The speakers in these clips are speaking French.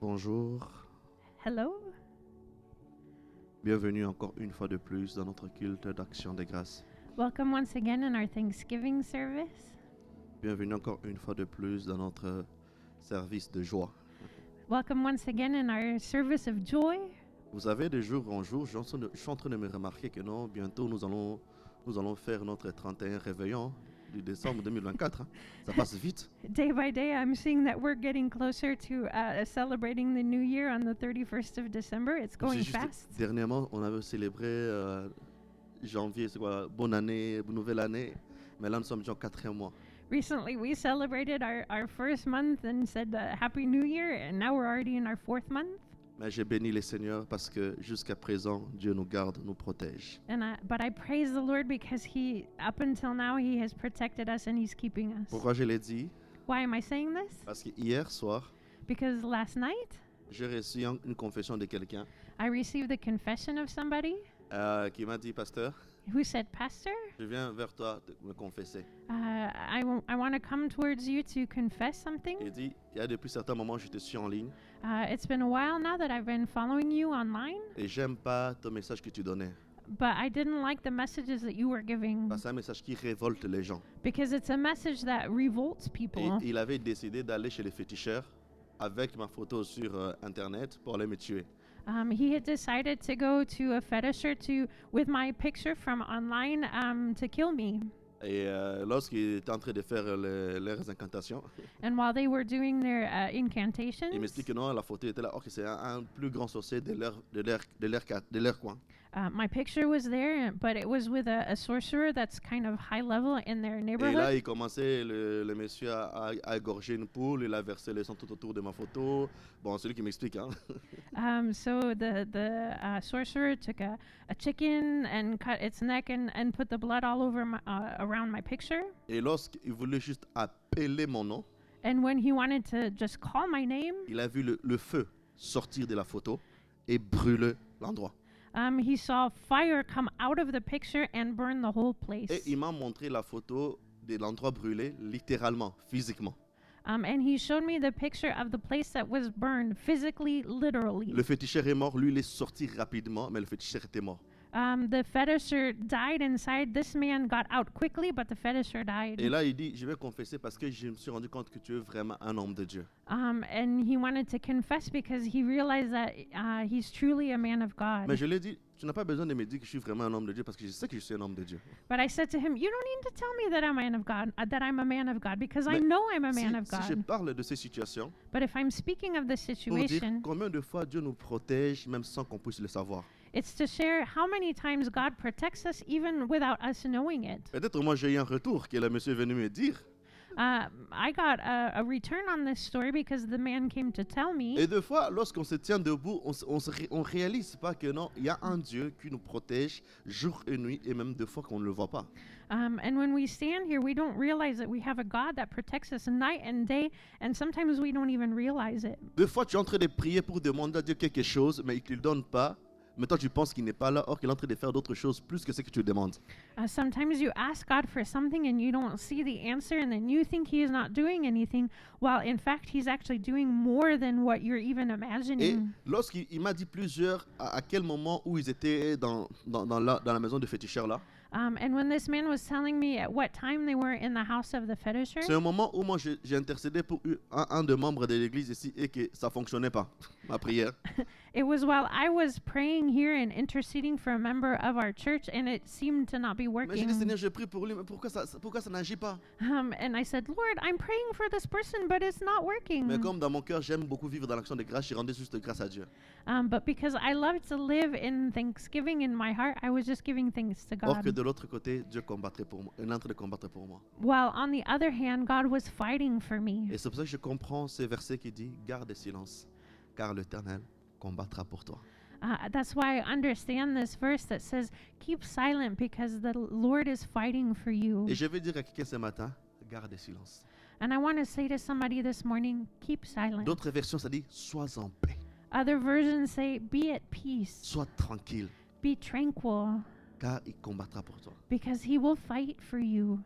Bonjour, Hello. bienvenue encore une fois de plus dans notre culte d'action des grâces. Welcome once again in our Thanksgiving service. Bienvenue encore une fois de plus dans notre service de joie. Welcome once again in our service of joy. Vous savez, de jour en jour, je suis en train de me remarquer que non, bientôt nous allons faire notre 31 réveillon du décembre 2024. Hein. Ça passe vite. Day by day, I'm seeing that we're getting closer to celebrating the new year on the 31st of December. It's C'est going juste, fast. dernièrement, on avait célébré janvier, c'est quoi, bonne année, nouvelle année. Mais là, nous sommes déjà au 4e mois. Recently, we celebrated our first month and said Happy New Year, and now we're already in our fourth month. Mais j'ai béni le Seigneur parce que jusqu'à présent, Dieu nous garde, nous protège. But I praise the Lord because up until now, He has protected us and He's keeping us. Pourquoi je l'ai dit? Why am I saying this? Parce que hier soir, Because last night, j'ai reçu une confession de quelqu'un I received the confession of somebody qui m'a dit, Pasteur, who said, Pastor, je viens vers toi me confesser. I want to come towards you to confess something. Il dit, il y a depuis certains moments, je te suis en ligne It's been a while now that I've been following you online, et j'aime pas ton message que tu donnais. but I didn't like the messages that you were giving Parce que c'est un message qui révolte les gens. because it's a message that revolts Et people. il avait décidé d'aller chez les féticheurs avec ma photo sur Internet pour aller me tuer. He had decided to go to a fetisher with my picture from online to kill me. Et lorsqu'il était en train de faire leurs incantations, And while they were doing their il incantations, m'explique que non, la photo était là, or que c'est un plus grand sorcier de leur coin. my picture was there, but it was with a sorcerer that's kind of high level in their Et là, neighborhood. il commençait, le monsieur à égorger une poule, il a versé le sang tout autour de ma photo. Bon, c'est lui qui m'explique, hein. So the sorcerer took a chicken and cut its neck and put the blood all over around my picture. Et lorsqu'il voulait juste appeler mon nom, And when he wanted to just call my name, il a vu le feu sortir de la photo et brûler l'endroit. he saw fire come out of the picture and burn the whole place. Et il m'a montré la photo de l'endroit brûlé, littéralement, physiquement. And he showed me the picture of the place that was burned, physically, literally. Le féticheur est mort, lui, il est sorti rapidement, mais le féticheur était mort. The fetisher died inside. This man got out quickly, but the fetisher died. Et là, il dit, je vais confesser parce que je me suis rendu compte que tu es vraiment un homme de Dieu. And he wanted to confess because he realized that he's truly a man of God. Mais je lui ai dit, tu n'as pas besoin de me dire que je suis vraiment un homme de Dieu parce que je sais que je suis un homme de Dieu. But I said to him, "You don't need to tell me that I'm a man of God, because I Mais know I'm a Si, man of si je God. parle de ces situations, But if I'm speaking of the pour dire situation, combien de fois Dieu nous protège même sans qu'on puisse le savoir. it's to share how many times God protects us even without us knowing it. Peut-être moi j'ai eu un retour que le monsieur est venu me dire. I got a return on this story because the man came to tell me. Et des fois, lorsqu'on se tient debout, on réalise pas que non, il y a un Dieu qui nous protège jour et nuit et même des fois qu'on ne le voit pas. And when we stand here, we don't realize that we have a God that protects us night and day, and sometimes we don't even realize it. Des fois, tu es en train de prier pour demander à Dieu quelque chose, mais il ne te le donne pas. Mais toi, tu penses qu'il n'est pas là, or qu'il est en train de faire d'autres choses plus que ce que tu demandes. Sometimes you ask God for something and you don't see the answer, and then you think He is not doing anything, while in fact He's actually doing more than what you're even Et imagining. lorsqu'il m'a dit plusieurs à quel moment où ils étaient dans la maison de féticheur là, And when this man was telling me at what time they were in the house of the fetisher, c'est un moment où moi j'ai intercédé pour un des membres de l'église ici et que ça fonctionnait pas, ma prière. it was while I was praying here and interceding for a member of our church, and it seemed to not be Mais j'ai dit, working. Seigneur, je prie pour lui, mais pourquoi ça n'agit pas? And I said, Lord, I'm praying for this person, but it's not working. Mais comme dans mon cœur, j'aime beaucoup vivre dans l'action de grâce, j'ai rendu juste grâce à Dieu. But because I love to live in thanksgiving in my heart, I was just giving thanks to Or que God. de l'autre côté, Dieu combattrait pour moi. Il est en train de combattre pour moi. While on the other hand, God was fighting for me. Et c'est pour ça que je comprends ces versets qui dit garde silence, car l'Éternel combattra pour toi. That's why I understand this verse that says, keep silent because the Lord is fighting for you. Et je vais dire à quelqu'un ce matin, garde silence. And I want to say to somebody this morning, keep silent. D'autres versions, ça dit sois en paix, Other versions say, be at peace, sois tranquille, be tranquil, car il combattra pour toi. because He will fight for you.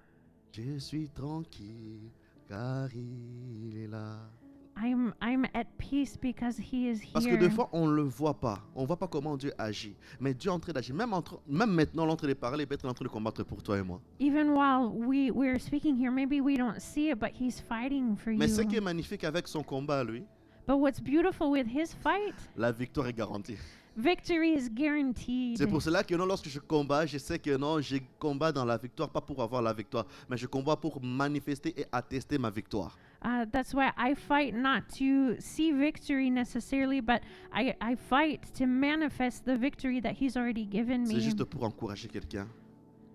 Je suis tranquille, car il est là. I'm at peace because he is Parce que here. des fois, on ne le voit pas. On ne voit pas comment Dieu agit. Mais Dieu est en train d'agir. Même maintenant, il est en train de parler, il peut être en train de combattre pour toi et moi. Even while we're speaking here, maybe we don't see it, but he's fighting for Mais ce qui est you. magnifique avec son combat, lui, But what's beautiful with his fight, la victoire est garantie. victory is guaranteed. C'est pour cela que non, lorsque je combats, je sais que non, je combats dans la victoire, pas pour avoir la victoire, mais je combats pour manifester et attester ma victoire. That's why I fight not to see victory necessarily, but I fight to manifest the victory that he's already given C'est me. juste pour encourager quelqu'un.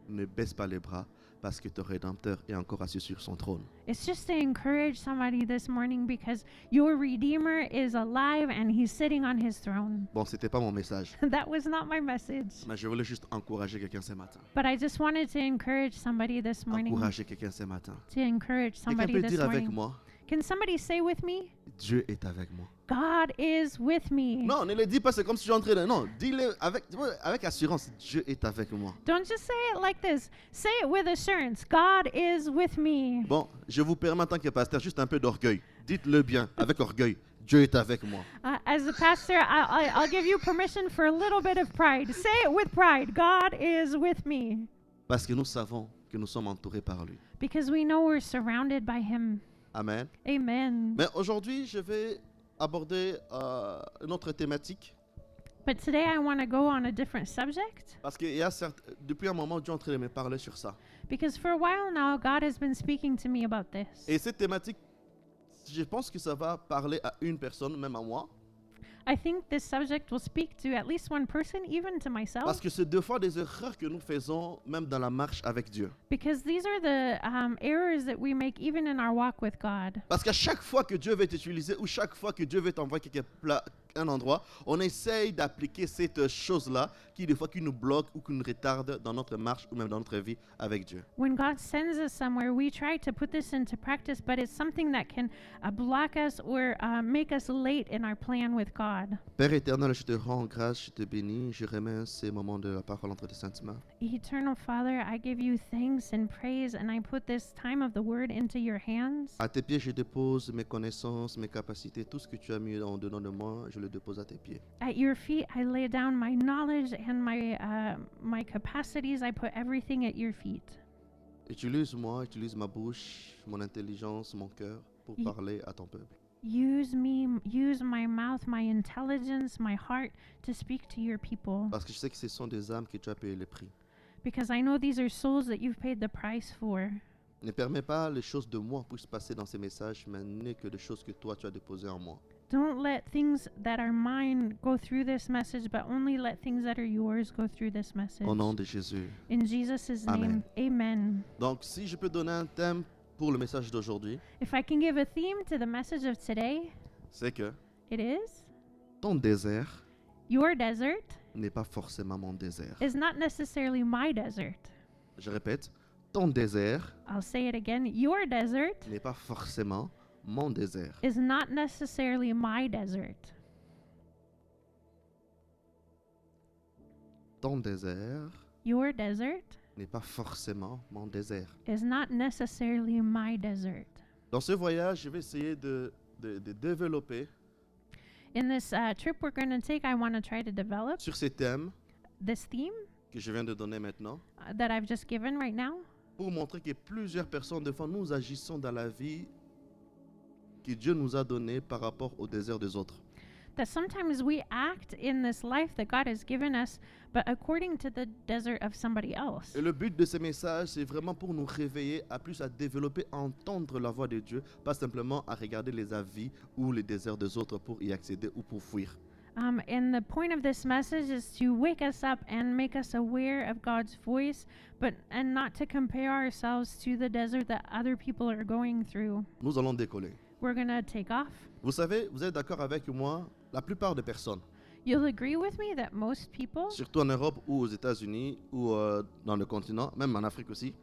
Ne baisse pas les bras parce que ton Rédempteur est encore assis sur son trône. It's just to encourage somebody this morning because your Redeemer is alive and he's sitting on his throne. Bon, c'était pas mon message, That was not my message, mais je voulais juste encourager quelqu'un ce matin. but I just wanted to encourage somebody this morning. Encourager quelqu'un ce matin. To encourage Quelqu'un somebody peut this dire avec morning. moi, Can somebody say with me, Dieu est avec moi. God is with me? Non, ne le dis pas, c'est comme si je suis en train de... Non, dis-le avec assurance, Dieu est avec moi. Don't just say it like this. Say it with assurance. God is with me. Bon, je vous permets en tant que pasteur juste un peu d'orgueil. Dites-le bien, avec orgueil. Dieu est avec moi. As a pastor, I'll give you permission for a little bit of pride. Say it with pride. God is with me. Parce que nous savons que nous sommes entourés par lui. Because we know we're surrounded by him. Amen. Amen. Mais aujourd'hui, je vais aborder une autre thématique. But today I want to go on a different subject. Parce que depuis un moment, Dieu est en train de me parler sur ça. Because for a while now, God has been speaking to me about this. Et cette thématique, je pense que ça va parler à une personne, même à moi. I think this subject will speak to at least one person, even to myself. Parce que c'est deux fois des erreurs que nous faisons, même dans la marche avec Dieu. Because these are the errors that we make even in our walk with God. Parce qu'à chaque fois que Dieu veut t'utiliser ou chaque fois que Dieu veut t'envoyer un endroit, on essaye d'appliquer cette chose-là qui des fois qui nous bloque ou qui nous retarde dans notre marche ou même dans notre vie avec Dieu. When God sends us somewhere, we try to put this into practice, but it's something that can block us or make us late in our plan with God. Père éternel, je te rends grâce, je te bénis, je remets ces moments de la parole entre tes saintes mains. Eternal Father, I give you thanks and praise, and I put this time of the word into your hands. À tes pieds, je dépose mes connaissances, mes capacités, tout ce que tu as mis en dedans de moi, je le dépose à tes pieds. At your feet, I lay down my knowledge and my capacities. I put everything at your feet. Utilise-moi, utilise ma bouche, mon intelligence, mon cœur pour Ye- parler à ton peuple. Use me, use my mouth, my intelligence, my heart to speak to your people. Parce que je sais que ce sont des âmes que tu as payé le prix. Because I know these are souls that you've paid the price for. Ne permets pas les choses de moi puissent passer dans ces messages, mais n'est que des choses que toi tu as déposées en moi. Don't let things that are mine go through this message, but only let things that are yours go through this message. Au nom de Jésus. In Jesus' Amen. name, amen. Donc, si je peux donner un thème pour le message d'aujourd'hui, If I can give a theme to the message of today, c'est que it is ton désert your desert n'est pas forcément mon désert. is not necessarily my desert. Je répète, ton désert I'll say it again. Your desert n'est pas forcément mon désert. is not necessarily my desert. Ton désert Your desert n'est pas forcément mon désert. is not necessarily my desert. Dans ce voyage, je vais essayer de développer In this trip we're going to take, I want to try to develop sur ces thèmes this theme que je viens de donner maintenant that I've just given right now, pour montrer que plusieurs personnes, des fois, nous agissons dans la vie que Dieu nous a donnée par rapport au désert des autres. that sometimes we act in this life that God has given us, but according to the desert of somebody else. Et le but de ces messages, c'est vraiment pour nous réveiller à plus à développer, à entendre la voix de Dieu, pas simplement à regarder les avis ou les déserts des autres pour y accéder ou pour fuir. And the point of this message is to wake us up and make us aware of God's voice, and not to compare ourselves to the desert that other people are going through. Nous allons décoller. We're going to take off. Vous savez, vous êtes d'accord avec moi, la plupart des personnes, You'll agree with me that most people, surtout en Europe ou aux États-Unis ou dans le continent, même en Afrique aussi,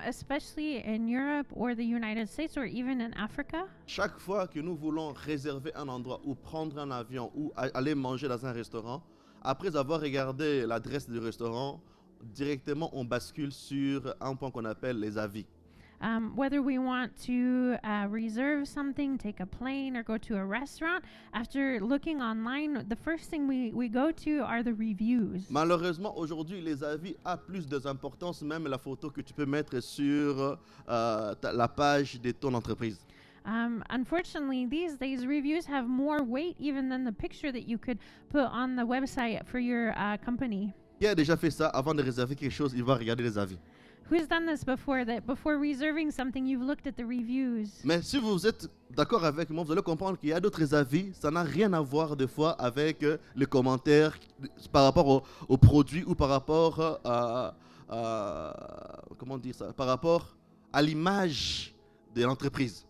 especially in Europe or the United States or even in Africa, chaque fois que nous voulons réserver un endroit ou prendre un avion ou aller manger dans un restaurant, après avoir regardé l'adresse du restaurant, directement on bascule sur un point qu'on appelle les avis. Whether we want to reserve something, take a plane, or go to a restaurant, after looking online, the first thing we go to are the reviews. Malheureusement, aujourd'hui, les avis a plus d'importance, même la photo que tu peux mettre sur la page de ton entreprise. Unfortunately, these days, reviews have more weight even than the picture that you could put on the website for your company. Qui a déjà fait ça? Avant de réserver quelque chose, il va regarder les avis. Who's done this before, that before reserving something, you've looked at the reviews? Mais si vous êtes d'accord avec moi, vous allez comprendre qu'il y a d'autres avis. Ça n'a rien à voir des fois avec les commentaires par rapport au produit ou par rapport comment dire ça? Par rapport à l'image de l'entreprise.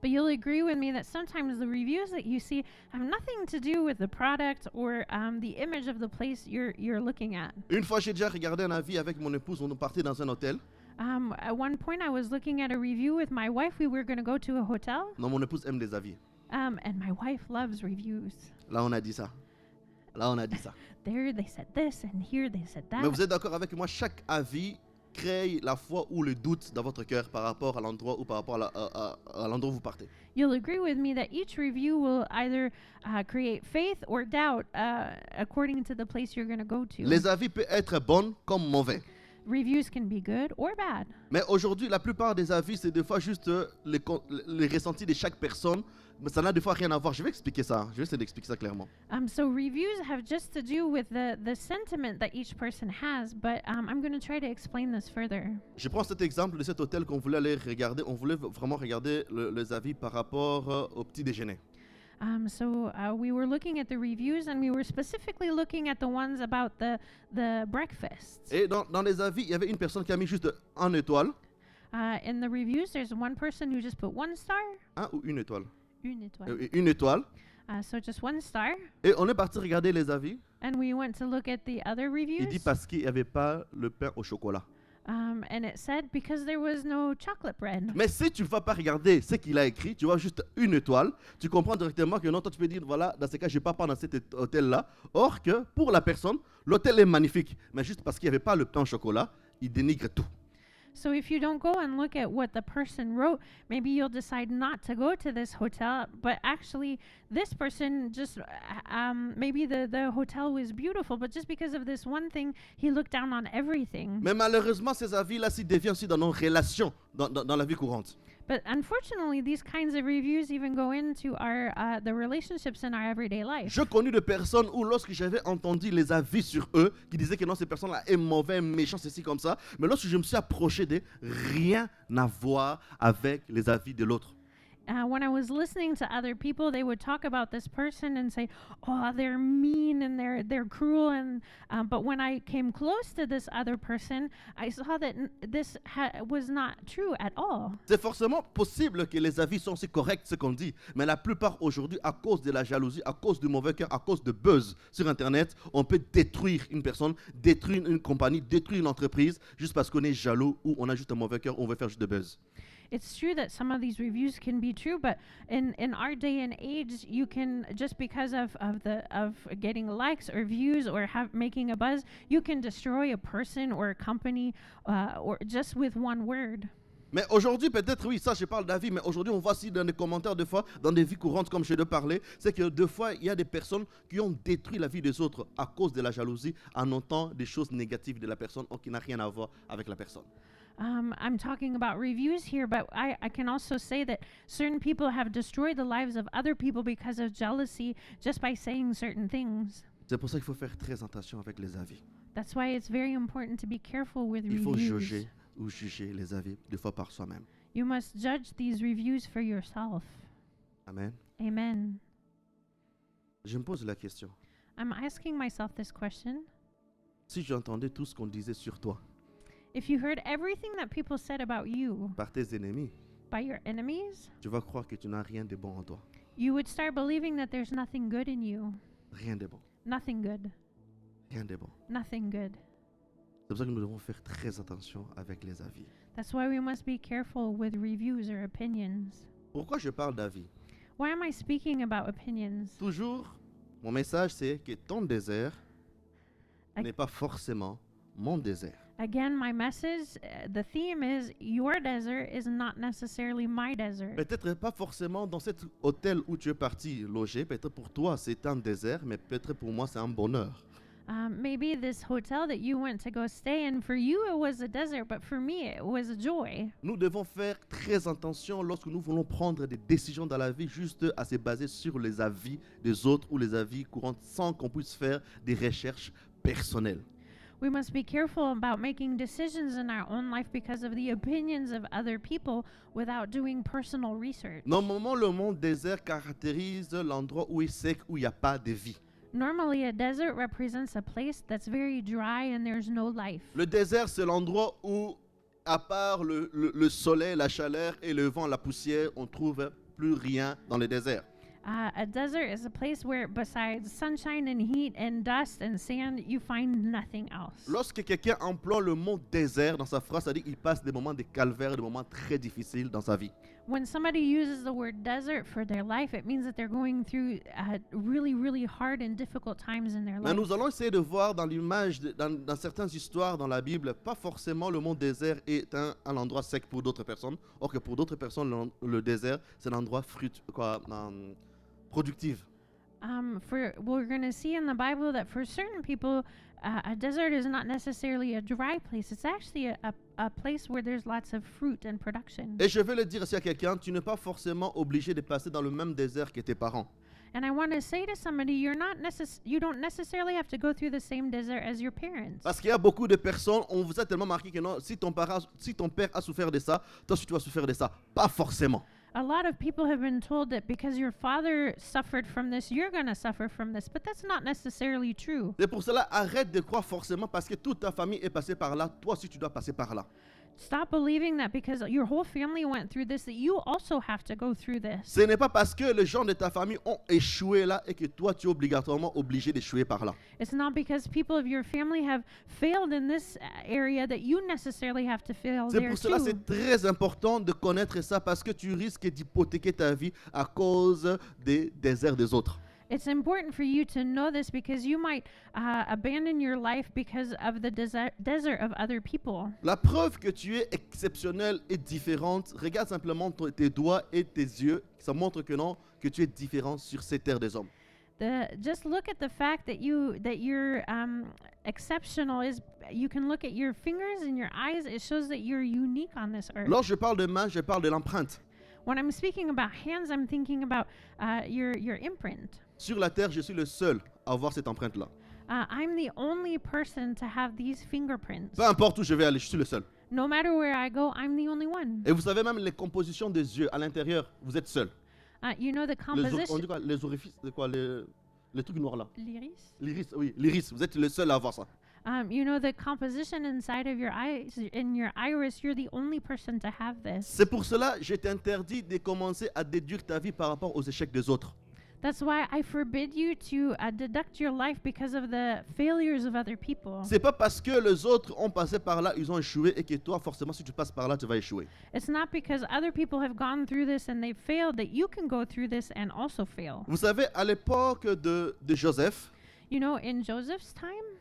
But you'll agree with me that sometimes the reviews that you see have nothing to do with the product or the image of the place you're looking at. Une fois, j'ai déjà regardé un avis avec mon épouse. On partait dans un hôtel. At one point, I was looking at a review with my wife. We were going to go to a hotel, Non, mon épouse aime les avis. and my wife loves reviews. Là, on a dit ça. Là, on a dit ça. There they said this, and here they said Mais that. vous êtes d'accord avec moi, chaque avis crée la foi ou le doute dans votre cœur par rapport à l'endroit ou par rapport à l'endroit où vous partez. You'll agree with me that each review will either create faith or doubt according to the place you're going to go to. Les avis peuvent être bons comme mauvais. Reviews can be good or bad. Mais aujourd'hui, la plupart des avis, c'est des fois juste les ressentis de chaque personne. Mais ça n'a des fois rien à voir. Je vais expliquer ça. Je vais essayer d'expliquer ça clairement. So reviews have just to do with the sentiment that each person has, but I'm going to try to explain this further. Je prends cet exemple de cet hôtel qu'on voulait aller regarder. On voulait vraiment regarder les avis par rapport au petit déjeuner. We were looking at the reviews, and we were specifically looking at the ones about the breakfast. Et dans les avis, il y avait une personne qui a mis juste un étoile. In the reviews, there's one person who just put 1 star. Un ou une étoile. Une étoile. Une étoile. So just 1 star. Et on est parti regarder les avis. And we went to look at the other reviews. Il dit parce qu'il n'y avait pas le pain au chocolat. And it said because there was no chocolate bread. Mais si tu ne vas pas regarder ce qu'il a écrit, tu vois juste une étoile, tu comprends directement que non, toi tu peux dire, voilà, dans ce cas, je ne vais pas prendre dans cet hôtel-là. Or que pour la personne, l'hôtel est magnifique. Mais juste parce qu'il n'y avait pas le pain au chocolat, il dénigre tout. So if you don't go and look at what the person wrote, maybe you'll decide not to go to this hotel. But actually, this person just, maybe the hotel was beautiful, but just because of this one thing, he looked down on everything. Mais malheureusement, ces avis-là s'y deviennent aussi dans nos relations, dans la vie courante. But unfortunately, these kinds of reviews even go into our the relationships in our everyday life. Je connais des personnes où lorsque j'avais entendu les avis sur eux, qui disaient que non, ces personnes-là est mauvais, méchant, ceci comme ça, mais lorsque je me suis approché d'eux, rien à voir avec les avis de l'autre. When I was listening to other people, they would talk about this person and say, "Oh, they're mean and they're cruel." And but when I came close to this other person, I saw that this was not true at all. C'est forcément possible que les avis sont aussi corrects, ce qu'on dit, mais la plupart aujourd'hui, à cause de la jalousie, à cause du mauvais cœur, à cause de buzz sur Internet, on peut détruire une personne, détruire une compagnie, détruire une entreprise, juste parce qu'on est jaloux ou on a juste un mauvais cœur, ou on veut faire juste de buzz. It's true that some of these reviews can be true, but in our day and age, you can just because of getting likes or views or making a buzz, you can destroy a person or a company or just with one word. Mais aujourd'hui, peut-être, oui, ça, je parle d'avis, mais aujourd'hui, on voit aussi dans les commentaires, des fois, dans des vies courantes, comme je te parlais, c'est que des fois, il y a des personnes qui ont détruit la vie des autres à cause de la jalousie, en notant des choses négatives de la personne ou qui n'a rien à voir avec la personne. I'm talking about reviews here, but I can also say that certain people have destroyed the lives of other people because of jealousy just by saying certain things. C'est pour ça qu'il faut faire très attention avec les avis. That's why it's very important to be careful with Il faut reviews. juger les avis des fois par soi-même. You must judge these reviews for yourself. Amen. Amen. Je me pose la question. I'm asking myself this question. Si j'entendais tout ce qu'on disait sur toi If you heard everything that people said about you par tes ennemis, by your enemies, tu vas croire que tu n'as rien de bon en toi. you would start believing that there's nothing good in you. Rien de bon. Nothing good. Rien de bon. Nothing good. C'est pour ça que nous devons faire très attention avec les avis. That's why we must be careful with reviews or opinions. Pourquoi je parle d'avis? Why am I speaking about opinions? Toujours, mon message c'est que ton désert I- n'est pas forcément mon désert. Again, my message, the theme is your desert is not necessarily my desert. Peut-être pas forcément dans cet hôtel où tu es parti loger. Peut-être pour toi, c'est un désert, mais peut-être pour moi, c'est un bonheur. Maybe this hotel that you went to go stay in, for you it was a desert, but for me it was a joy. Nous devons faire très attention lorsque nous voulons prendre des décisions dans la vie juste à se baser sur les avis des autres ou les avis courants sans qu'on puisse faire des recherches personnelles. We must be careful about making decisions in our own life because of the opinions of other people without doing personal research. Normalement, le monde désert caractérise l'endroit où il est sec, où il n'y a pas de vie. Normally, a desert represents a place that's very dry and there's no life. Le désert, c'est l'endroit où, à part le soleil, la chaleur et le vent, la poussière, on trouve plus rien dans le désert. A desert is a place where, besides sunshine and heat and dust and sand, you find nothing else. Lorsque quelqu'un emploie le mot désert dans sa phrase, ça dit qu'il passe des moments de calvaire, des moments très difficiles dans sa vie. When somebody uses the word desert for their life, it means that they're going through really, really hard and difficult times in their Mais life. nous allons essayer de voir dans l'image, dans certaines histoires dans la Bible, pas forcément le mot désert est un endroit sec pour d'autres personnes. Or que pour d'autres personnes, le désert, c'est un endroit productif. We're going to see in the Bible that for certain people, a desert is not necessarily a dry place. It's actually a place where there's lots of fruit and production. Et je vais le dire aussi à quelqu'un, tu n'es pas forcément obligé de passer dans le même désert que tes parents. And I want to say to somebody, you don't necessarily have to go through the same desert as your parents. Parce qu'il y a beaucoup de personnes, on vous a tellement marqué que non, si ton père a souffert de ça, toi aussi tu vas souffrir de ça. Pas forcément. A lot of people have been told that because your father suffered from this, you're going to suffer from this, but that's not necessarily true. C'est pour cela, arrête de croire forcément parce que toute ta famille est passée par là, toi aussi tu dois passer par là. Stop believing that because your whole family went through this, that you also have to go through this. Ce n'est pas parce que les gens de ta famille ont échoué là et que toi tu es obligatoirement obligé d'échouer par là. It's not because people of your family have failed in this area that you necessarily have to fail C'est there pour cela too. c'est très important de connaître ça parce que tu risques d'hypothéquer ta vie à cause des déserts des autres. It's important for you to know this because you might abandon your life because of the desert of other people. La preuve que tu es exceptionnel et différente, regarde simplement tes doigts et tes yeux, ça montre que non, que tu es différent sur cette terre des hommes. Just look at the fact that you're exceptional. Is you can look at your fingers and your eyes. It shows that you're unique on this earth. Lorsque je parle de main, je parle de l'empreinte. When I'm speaking about hands, I'm thinking about your imprint. Sur la terre, je suis le seul à avoir cette empreinte-là. I'm the only person to have these fingerprints. Peu importe où je vais aller, je suis le seul. No matter where I go, I'm the only one. Et vous savez même les compositions des yeux à l'intérieur, vous êtes seul. You know the On composition. dit quoi, les orifices, c'est quoi, les trucs noirs là. L'iris. L'iris, oui, l'iris, vous êtes le seul à avoir ça. You know the composition inside of your eyes, in your iris. You're the only person to have this. C'est pour cela que je t'interdis de commencer à déduire ta vie par rapport aux échecs des autres. That's why I forbid you to deduct your life because of the failures of other people. C'est pas parce que les autres ont passé par là, ils ont échoué et que toi, forcément, si tu passes par là, tu vas échouer. It's not because other people have gone through this and they've failed that you can go through this and also fail. Vous savez, à l'époque de Joseph, You know, in Joseph's time,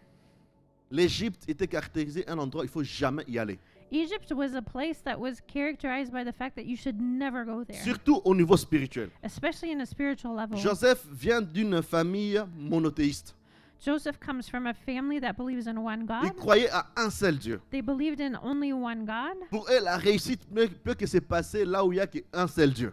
l'Égypte était caractérisée un endroit où il faut jamais y aller. Egypt was a place that was characterized by the fact that you should never go there, Surtout au niveau spirituel. especially in a spiritual level. Joseph vient d'une famille monothéiste. Joseph comes from a family that believes in one Il God. croyait à un seul Dieu. They believed in only one God. Pour eux, la réussite ne peut que se passer là où il n'y a qu'un seul Dieu.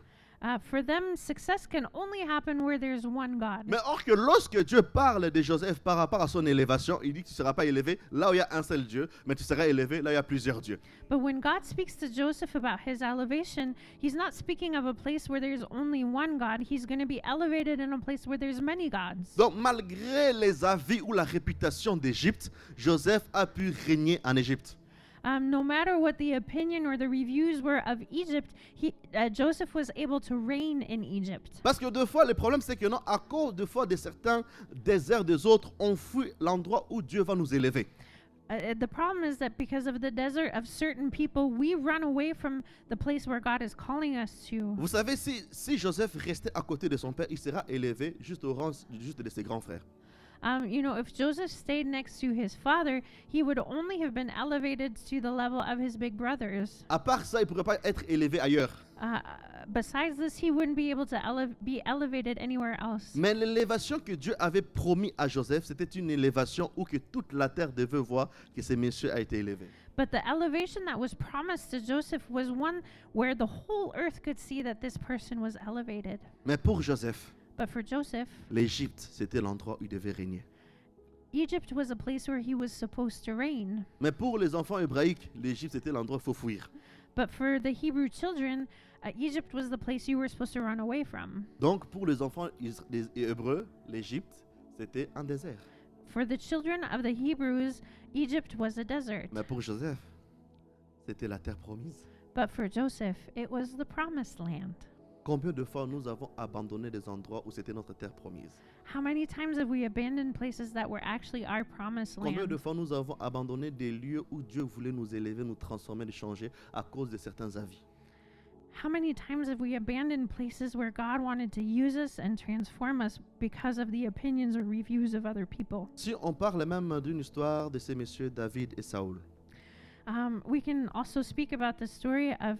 For them, success can only happen where there's one God. Mais or que lorsque Dieu parle de Joseph par rapport à son élévation, il dit que tu ne seras pas élevé là où il y a un seul Dieu, mais tu seras élevé là où il y a plusieurs dieux. But when God speaks to Joseph about his elevation, he's not speaking of a place where there's only one God. He's going to be elevated in a place where there's many gods. Donc malgré les avis ou la réputation d'Égypte, Joseph a pu régner en Égypte. No matter what the opinion or the reviews were of Egypt, Joseph was able to reign in Egypt. Parce que deux fois, le problème c'est que non, à cause de fois de certains déserts des autres, on fuit l'endroit où Dieu va nous élever. The problem is that because of the desert of certain people, we run away from the place where God is calling us to. Vous savez, si Joseph restait à côté de son père, il sera élevé juste au rang juste de ses grands frères. If Joseph stayed next to his father, he would only have been elevated to the level of his big brothers. À part ça, il ne pourrait pas être élevé ailleurs. Besides this, he wouldn't be able to be elevated anywhere else. Mais l'élévation que Dieu avait promis à Joseph, c'était une élévation où que toute la terre devait voir que ce monsieur a été élevé. But the elevation that was promised to Joseph was one where the whole earth could see that this person was elevated. Mais pour Joseph, But for Joseph, l'Égypte, c'était l'endroit où il devait régner. Egypt was a place where he was supposed to reign. Mais pour les enfants hébraïques, l'Égypte, c'était l'endroit où il faut fuir. But for the Hebrew children, Egypt was the place you were supposed to run away from. Donc, pour les enfants hébreux, l'Égypte, c'était un désert. For the children of the Hebrews, Egypt was a desert. Mais pour Joseph, c'était la terre promise. But for Joseph, it was the promised land. Combien de fois nous avons abandonné des endroits où c'était notre terre promise? How many times have we abandoned places that were actually our promised Combien de land? fois nous avons abandonné des lieux où Dieu voulait nous élever, nous transformer, nous changer à cause de certains avis? How many times have we abandoned places where God wanted to use us and transform us because of the opinions or reviews of other people? Si on parle même d'une histoire de ces messieurs David et Saoul, We can also speak about the story of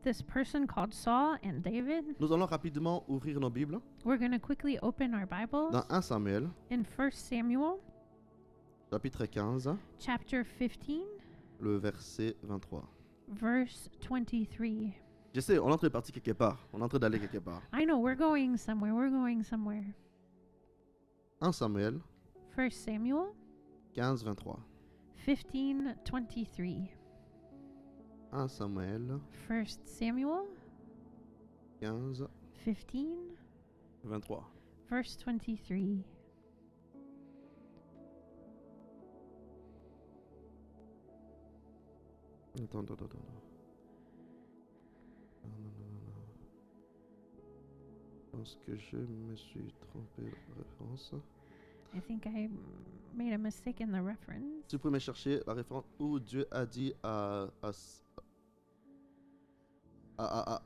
this person called Saul and David. nous allons rapidement ouvrir nos Bibles We're going to quickly open our Bibles dans 1 Samuel, in 1 Samuel chapitre 15, chapter 15, le verset 23. verse 23. Je sais, on est en train de partir quelque part. On est en train d'aller quelque part. I know we're going somewhere. We're going somewhere. 1 Samuel 1 Samuel 15, 23. 15, 23. 1 Samuel 1 Samuel 15, 15, 23. verse 23. Attends. Non. Je pense que je me suis trompé de référence. I think I made a mistake in the reference. Tu peux me chercher la référence où Dieu a dit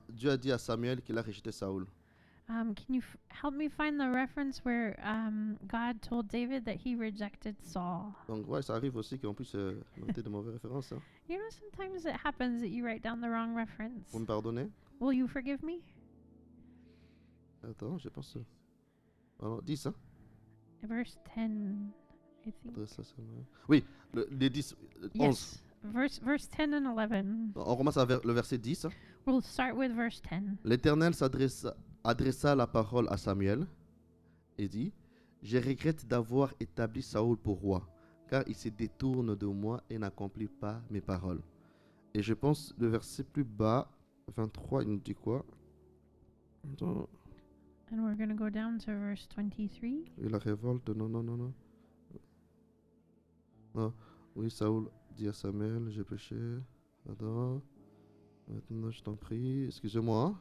Dieu a dit à Samuel qu'il a rejeté Saoul. Can you help me find the reference where God told David that he rejected Saul? Donc ouais, ça arrive aussi qu'on puisse noter de mauvaises références. Hein. You know, sometimes it happens that you write down the wrong reference. Vous me pardonnez? Will you forgive me? Attends, je pense. Alors, 10, hein? Verse 10, I think. Adresse à Samuel. Oui, les 10, 11. Yes, verse 10 and 11. On commence avec le verset 10. We'll start with verse 10. L'Éternel adressa la parole à Samuel et dit: Je regrette d'avoir établi Saoul pour roi, car il se détourne de moi et n'accomplit pas mes paroles. Et je pense le verset plus bas, 23, il nous dit quoi? Attends. And we're going to go down to verse 23. Et la révolte, non. Ah, oui, Saoul dit à Samuel: J'ai péché. Attends. Maintenant, je t'en prie, excusez-moi.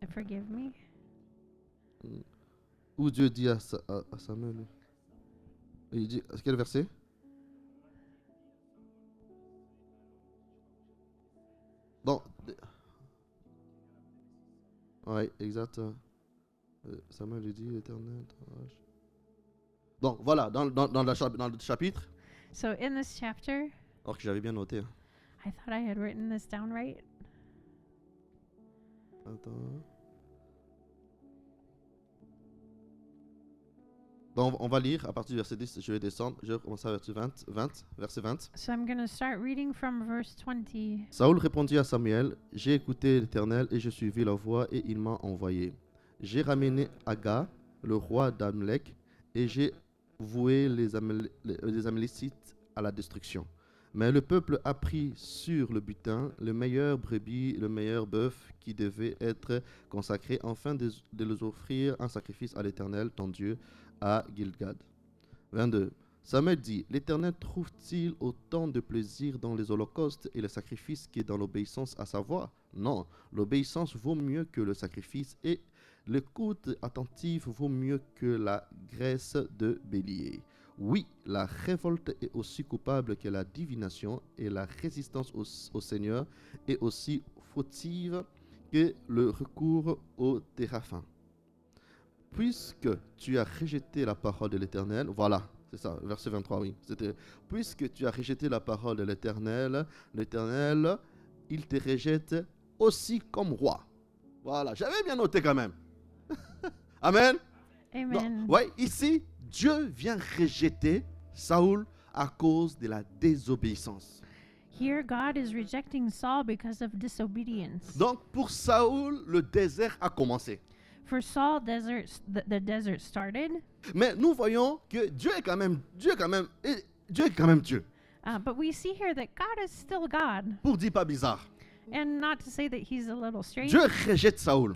Forgive me. Où Dieu dit à Samuel. Il dit, quel verset? Donc, oui, exact. Samuel lui dit, l'Éternel. Donc, voilà, dans le chapitre. So in this chapter, Alors que j'avais bien noté. Hein. I thought I had written this down right. Attends. Donc, on va lire à partir du verset 10, je vais descendre, je vais commencer à verset 20. So I'm going to start reading from verse 20. Saoul répondit à Samuel: J'ai écouté l'Éternel et j'ai suivi la voix et il m'a envoyé. J'ai ramené Aga, le roi d'Amalek, et j'ai voué les Amalécites à la destruction. Mais le peuple a pris sur le butin le meilleur brebis, le meilleur bœuf qui devait être consacré, afin de les offrir un sacrifice à l'Éternel, ton Dieu, à Gilgad. 22. Samuel dit: L'Éternel trouve-t-il autant de plaisir dans les holocaustes et les sacrifices que dans l'obéissance à sa voix? Non, l'obéissance vaut mieux que le sacrifice et l'écoute attentive vaut mieux que la graisse de bélier. Oui, la révolte est aussi coupable que la divination et la résistance au Seigneur est aussi fautive que le recours au téraphim. puisque tu as rejeté la parole de l'Éternel, voilà, c'est ça, verset 23, oui. C'était, puisque tu as rejeté la parole de l'Éternel, l'Éternel, il te rejette aussi comme roi. Voilà, j'avais bien noté quand même. Amen. Amen. Ouais, ici, Dieu vient rejeter Saoul à cause de la désobéissance. Here, God is rejecting Saul because of disobedience. Donc, pour Saoul, le désert a commencé. For Saul, the desert started, Mais nous voyons que Dieu est quand même Dieu est quand même Dieu. but we see here that God is still God. Pour dire pas bizarre. And not to say that he's a little strange. Dieu rejette Saoul.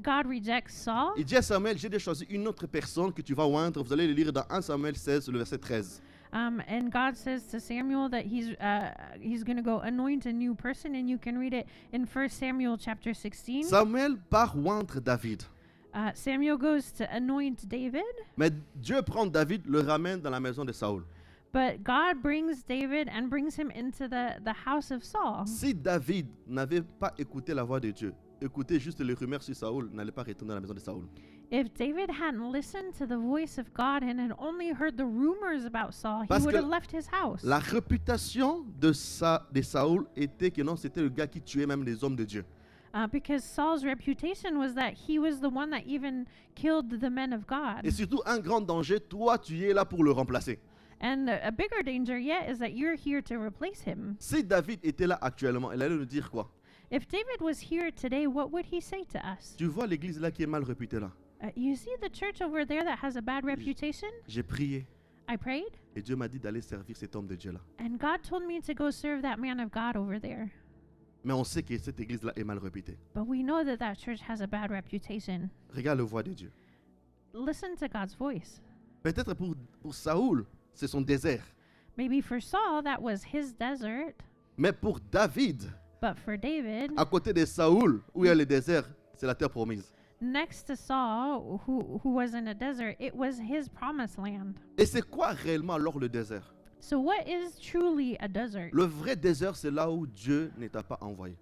God rejects Saul. Il dit à Samuel, j'ai déjà choisi une autre personne que tu vas oindre. Vous allez le lire dans 1 Samuel 16, le verset 13. And God says to Samuel that he's going to go anoint a new person, and you can read it in 1 Samuel chapter 16. Samuel part oindre David. Samuel goes to anoint David, Mais Dieu prend David, le ramène dans la maison de Saoul. but God brings David and brings him into the house of Saul. Si David n'avait pas écouté la voix de Dieu, écouté juste les rumeurs sur Saoul, n'allait pas retourner à la maison de Saoul. If David hadn't listened to the voice of God and had only heard the rumors about Saul, he Parce would que have left his house. La réputation de Saoul était que non, c'était le gars qui tuait même les hommes de Dieu. Because Saul's reputation was that he was the one that even killed the men of God. Et surtout, un grand danger, toi, tu es là pour le remplacer. And a bigger danger yet is that you're here to replace him. Si David était là actuellement, il allait nous dire quoi? If David was here today, what would he say to us? Tu vois l'église là qui est mal réputée là. You see the church over there that has a bad reputation? J'ai prié I prayed, et Dieu m'a dit d'aller servir cet homme de Dieu là. and God told me to go serve that man of God over there. Mais on sait que cette église là est mal réputée. But we know that that church has a bad reputation. Regarde la voix de Dieu. Listen to God's voice. Peut-être pour Saoul, c'est son désert. Maybe for Saul, that was his desert. Mais pour David, But for David, à côté de Saoul, où il y a le désert, c'est la terre promise. next to Saul, who was in a desert, it was his promised land. Et c'est quoi réellement alors le désert? So what is truly a desert? Le vrai désert, c'est là où Dieu ne t'a pas envoyé.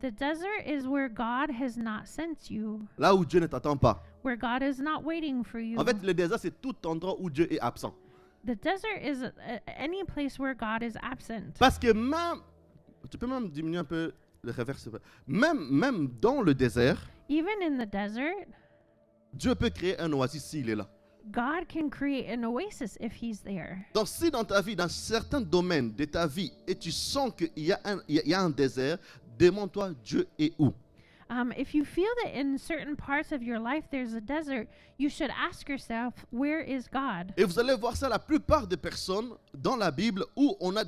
The desert is where God has not sent you, Là où Dieu ne t'attend pas. where God is not waiting for you. En fait, le désert, c'est tout endroit où Dieu est absent. The desert is any place where God is absent. Parce que même, tu peux même diminuer un peu le reverse. Même dans le désert, Even in the desert, Dieu peut créer un oasis s'il est là. God can create an oasis if he's there. Donc si dans ta vie, dans certains domaines de ta vie, et tu sens qu'il y a un désert, demande-toi Dieu est où? If you feel that in certain parts of your life there's a desert, you should ask yourself, where is God? Et vous allez voir ça, la plupart des personnes dans la Bible où on a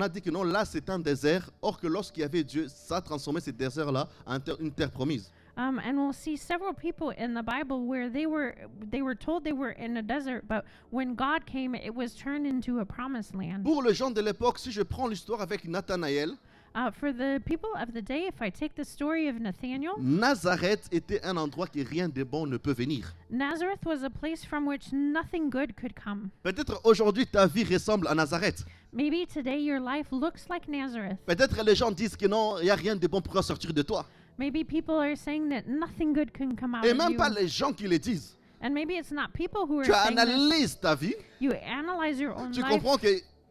dit que non, là c'est un désert, or que lorsqu'il y avait Dieu, ça a transformé ce désert-là en une terre promise. And we'll see several people in the Bible where they were told they were in a desert, but when God came, it was turned into a promised land. Pour les gens de l'époque, si je prends l'histoire avec Nathanaël, For the people of the day, if I take the story of Nathaniel, Nazareth était un endroit que rien de bon ne peut venir. Nazareth was a place from which nothing good could come. Peut-être aujourd'hui ta vie ressemble à Nazareth. Maybe today your life looks like Nazareth. Peut-être les gens disent que non, il n'y a rien de bon pour sortir de toi. Maybe people are saying that nothing good can come out Et of même you. pas les gens qui le disent. And maybe it's not people who are Tu saying this. analyses ta vie, You analyze your own tu life. comprends que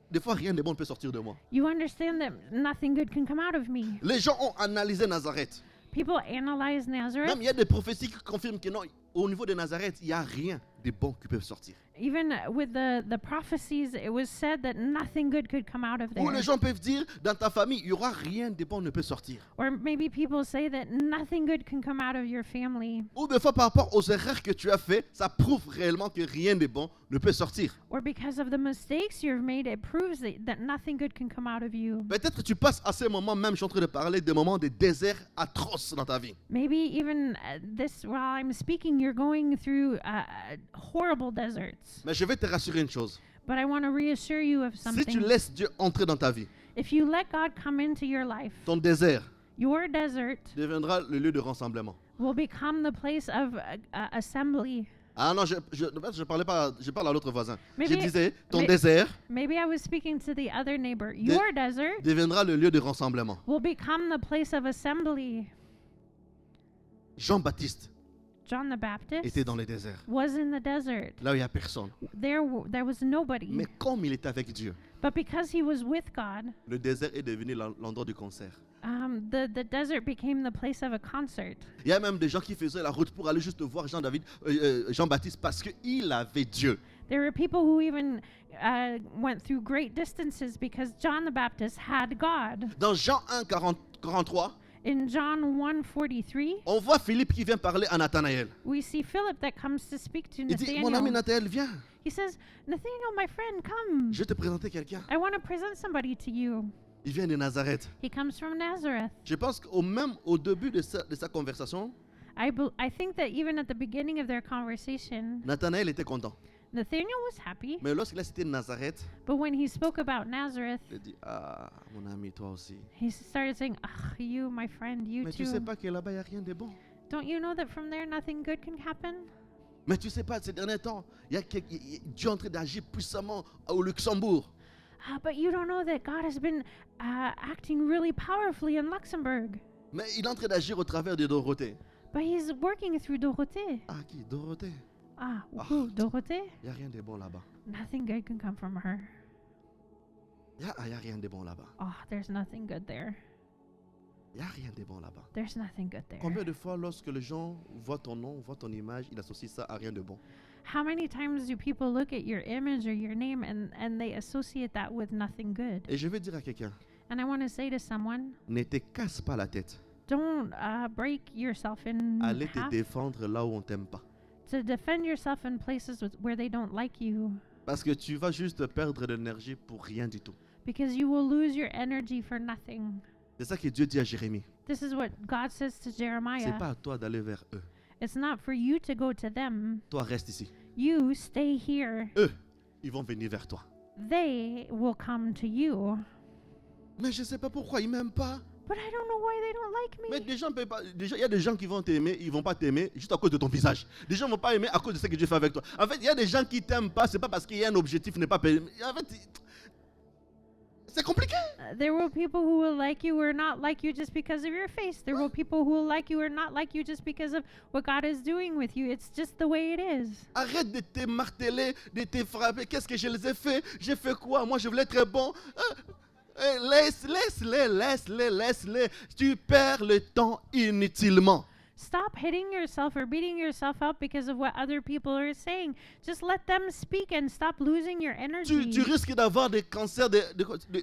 des fois rien de bon ne peut sortir de moi. You understand that nothing good can come out of me. Les gens ont analysé Nazareth. People analyze Nazareth. Même il y a des prophéties qui confirment que non, au niveau de Nazareth, il n'y a rien de bon qui peut sortir. Even with the prophecies, it was said that nothing good could come out of Ou there. les gens peuvent dire, dans ta famille, il n'y aura rien de bon ne peut sortir. Or maybe people say that nothing good can come out of your family. Ou des fois par rapport aux erreurs que tu as fait, ça prouve réellement que rien de bon ne peut sortir. Or because of the mistakes you've made, it proves that nothing good can come out of you. Peut-être que tu passes à ces moments, même je suis en train de parler des moments de désert atroces dans ta vie. Maybe even while I'm speaking, you're going through horrible deserts. Mais je vais te rassurer une chose. But I want to reassure you of Si tu something. laisses Dieu entrer dans ta vie, If you let God come into your life, ton désert your desert deviendra le lieu de rassemblement. will become the place of assembly. Ah non, je parlais pas, je parle à l'autre voisin. Maybe- Je disais, ton may- désert Maybe I was speaking to the other neighbor. Your desert deviendra le lieu de rassemblement. will become the place of assembly. Jean-Baptiste, John the Baptist était dans le désert, was in the desert. là où il n'y a personne. There was nobody. Mais comme il était avec Dieu, But because he was with God, le désert est devenu l'endroit du concert. the desert became the place of a concert. Il y a même des gens qui faisaient la route pour aller juste voir Jean-Baptiste parce qu'il avait Dieu. There were people who even went through great distances because John the Baptist had God. Dans Jean 1, 43, In John 1:43, on voit Philippe qui vient parler à Nathanaël. we see Philip that comes to speak to Il dit, mon ami Nathaniel. Nathanaël, viens, He says, Nathaniel, my friend, come. je vais te présenter quelqu'un. I want to present somebody to you. Il vient de Nazareth. He comes from Nazareth. Je pense qu'au début de sa conversation, I think that even at the beginning of their conversation, Nathanaël était content. Nathaniel was happy, Mais lorsqu'il a cité Nazareth, but when he spoke about Nazareth, il a dit, ah, mon ami, toi aussi. he started saying, you, my friend, you Mais tu sais too. pas que là-bas, il n'y a rien de bon. Don't you know that from there nothing good can happen? Mais tu sais pas, ces derniers temps, Dieu est en train d'agir puissamment au Luxembourg. But you don't know that God has been acting really powerfully in Luxembourg. Mais il est en train d'agir au travers de Dorothée. But he's working through Dorothée. Ah, qui? Dorothée? Who? Dorothée? Il n'y a rien de bon là-bas. Nothing good can come from her. Il n'y a rien de bon là-bas. Oh, there's nothing good there. Il n'y a rien de bon là-bas. There's nothing good there. Combien de fois, lorsque les gens voient ton nom, voient ton image, ils associent ça à rien de bon? How many times do people look at your image or your name and they associate that with nothing good? Et je veux dire à quelqu'un, And I want to say to someone, ne te casse pas la tête. don't break yourself in Allez te half défendre là où on t'aime pas. to defend yourself in places where they don't like you, Parce que tu vas juste perdre de l'énergie pour rien du tout. because you will lose your energy for nothing. C'est ça que Dieu dit à Jérémie. This is what God says to C'est Jeremiah. pas à toi d'aller vers eux. It's not for you to go to them. Toi, reste ici. You stay here. Eux, ils vont venir vers toi. They will come to you. Mais je sais pas pourquoi ils m'aiment pas. But I don't know why they don't like Mais me. des gens peuvent pas. Il y a des gens qui vont t'aimer, ils vont pas t'aimer juste à cause de ton visage. Des gens vont pas aimer à cause de ce que Dieu fait avec toi. En fait, il y a des gens qui t'aiment pas, c'est pas parce qu'il y a un objectif n'est pas payé. En fait, c'est compliqué. There will people who will like you or not like you just because of your face. There will people who will like you or not like you just because of what God is doing with you. It's just the way it is. Arrête de te marteler, de te frapper. Qu'est-ce que je les ai fait? J'ai fait quoi? Moi, je voulais être bon. Laisse-les. Tu perds le temps inutilement. Stop hitting yourself or beating yourself up because of what other people are saying. Just let them speak and stop losing your energy. Tu risques d'avoir des cancers, des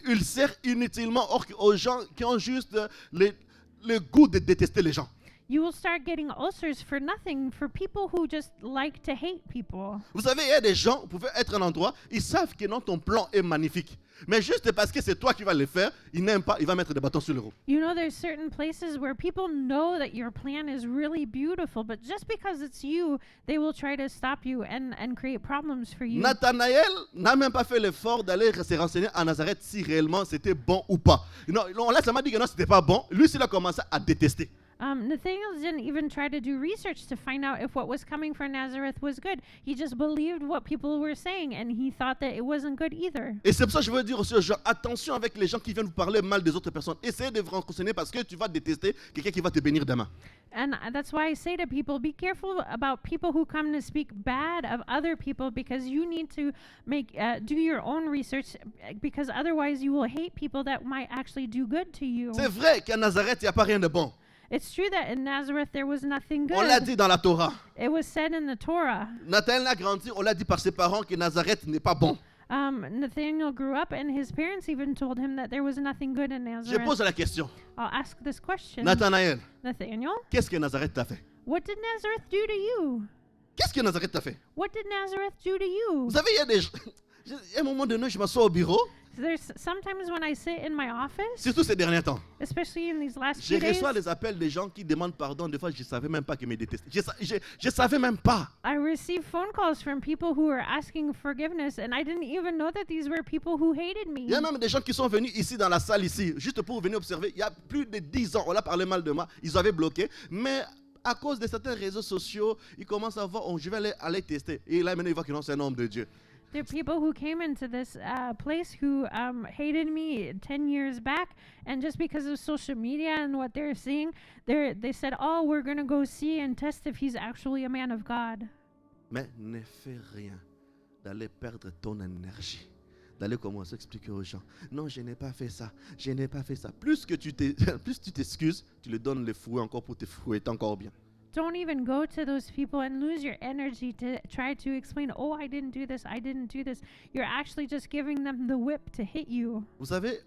ulcères inutilement, or aux gens qui ont juste le goût de détester les gens. You will start getting ulcers for nothing, for people who just like to hate people. Vous savez, il y a des gens, vous pouvez être un endroit, ils savent que non, ton plan est magnifique. Mais juste parce que c'est toi qui vas le faire, ils n'aiment pas, ils vont mettre des bâtons sur les roues. You know, there's certain places where people know that your plan is really beautiful, but just because it's you, they will try to stop you and create problems for you. Nathanaël n'a même pas fait l'effort d'aller se renseigner à Nazareth si réellement c'était bon ou pas. Non, là, ça m'a dit que non, c'était pas bon. Lui, il a commencé à détester. Nathaniel didn't even try to do research to find out if what was coming from Nazareth was good. He just believed what people were saying, and he thought that it wasn't good either. Et c'est pour ça que je veux dire aussi aux gens, attention avec les gens qui viennent vous parler mal des autres personnes. Essayez de vous renseigner parce que tu vas détester quelqu'un qui va te bénir demain. And that's why I say to people, be careful about people who come to speak bad of other people, because you need to do your own research, because otherwise you will hate people that might actually do good to you. C'est vrai qu'à Nazareth, il n'y a pas rien de bon. It's true that in Nazareth there was nothing On l'a good. dit dans la Torah. It was said in the Torah. Nathanaël a grandi, on l'a dit par ses parents que Nazareth n'est pas bon. Nathaniel grew up, and his parents even told him that there was nothing good in Je Nazareth. pose la question. I'll ask this question. Nathanaël, Nathaniel, qu'est-ce que Nazareth t'a fait? what did Nazareth do to you? Qu'est-ce que Nazareth t'a fait? What did Nazareth do to you? Vous savez, il y a des gens... Il y a un moment donné, je m'assois au bureau, There's sometimes when I sit in my office, surtout ces derniers temps. especially in these last Je few days, reçois les appels des gens qui demandent pardon. Des fois, je ne savais même pas qu'ils me détestaient. Je savais même pas. I receive phone calls from people who are asking forgiveness, and I didn't even know that these were people who hated me. Il y a même des gens qui sont venus ici dans la salle ici, juste pour venir observer. Il y a plus de 10 ans, on a parlé mal de moi. Ils avaient bloqué. Mais à cause de certains réseaux sociaux, ils commencent à voir, oh, je vais aller tester. Et là, maintenant, ils voient que non, c'est un homme de Dieu. There are people who came into this place who hated me 10 years back, and just because of social media and what they're seeing, they said, "Oh, we're gonna go see and test if he's actually a man of God." Mais ne fais rien d'aller perdre ton énergie, d'aller commencer à expliquer aux gens. Non, je n'ai pas fait ça, je n'ai pas fait ça. Plus tu t'excuses, tu le donnes les fouets encore pour te fouetter encore bien. Don't even go to those people and lose your energy to try to explain, "Oh, I didn't do this, I didn't do this." You're actually just giving them the whip to hit you. Vous savez,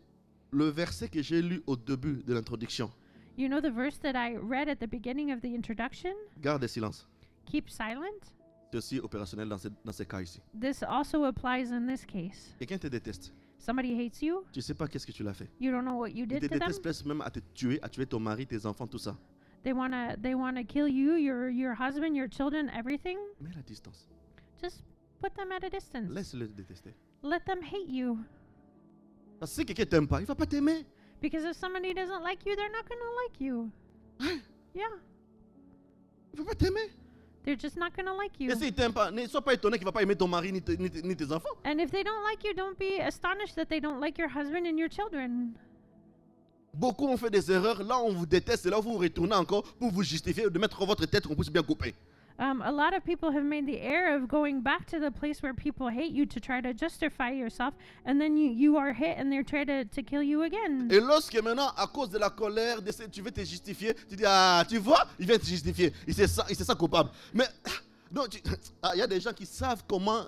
le verset que j'ai lu au début de l'introduction, You know the verse that I read at the beginning of the introduction? garde le silence. Keep silent. C'est aussi opérationnel dans ces cas ici. This also applies in this case. Quelqu'un te déteste. Somebody hates you. Tu ne sais pas qu'est-ce que tu l'as fait. You don't know what you Il did te to them. déteste presque même à te tuer, à tuer ton mari, tes enfants, tout ça. They wanna kill you, your husband, your children, everything. Mets la distance. Just put them at a distance. Laisse-le te détester. Let them hate you. Parce que si quelqu'un t'aime pas, il va pas t'aimer. Because if somebody doesn't like you, they're not gonna like you. Yeah. Il va pas t'aimer. They're just not gonna like you. Et s'il t'aime pas, ne sois pas étonné qu'il va pas aimer ton mari ni tes enfants. And if they don't like you, don't be astonished that they don't like your husband and your children. Beaucoup ont fait des erreurs. Là, on vous déteste. Et là, vous retournez encore pour vous justifier, de mettre votre tête qu'on puisse bien couper. A lot of people have made the error of going back to the place where people hate you to try to justify yourself, and then you are hit and they're trying to kill you again. Et lorsque maintenant, à cause de la colère, tu veux te justifier, tu dis, ah, tu vois, il vient te justifier. Il se sent coupable. Mais il y a des gens qui savent comment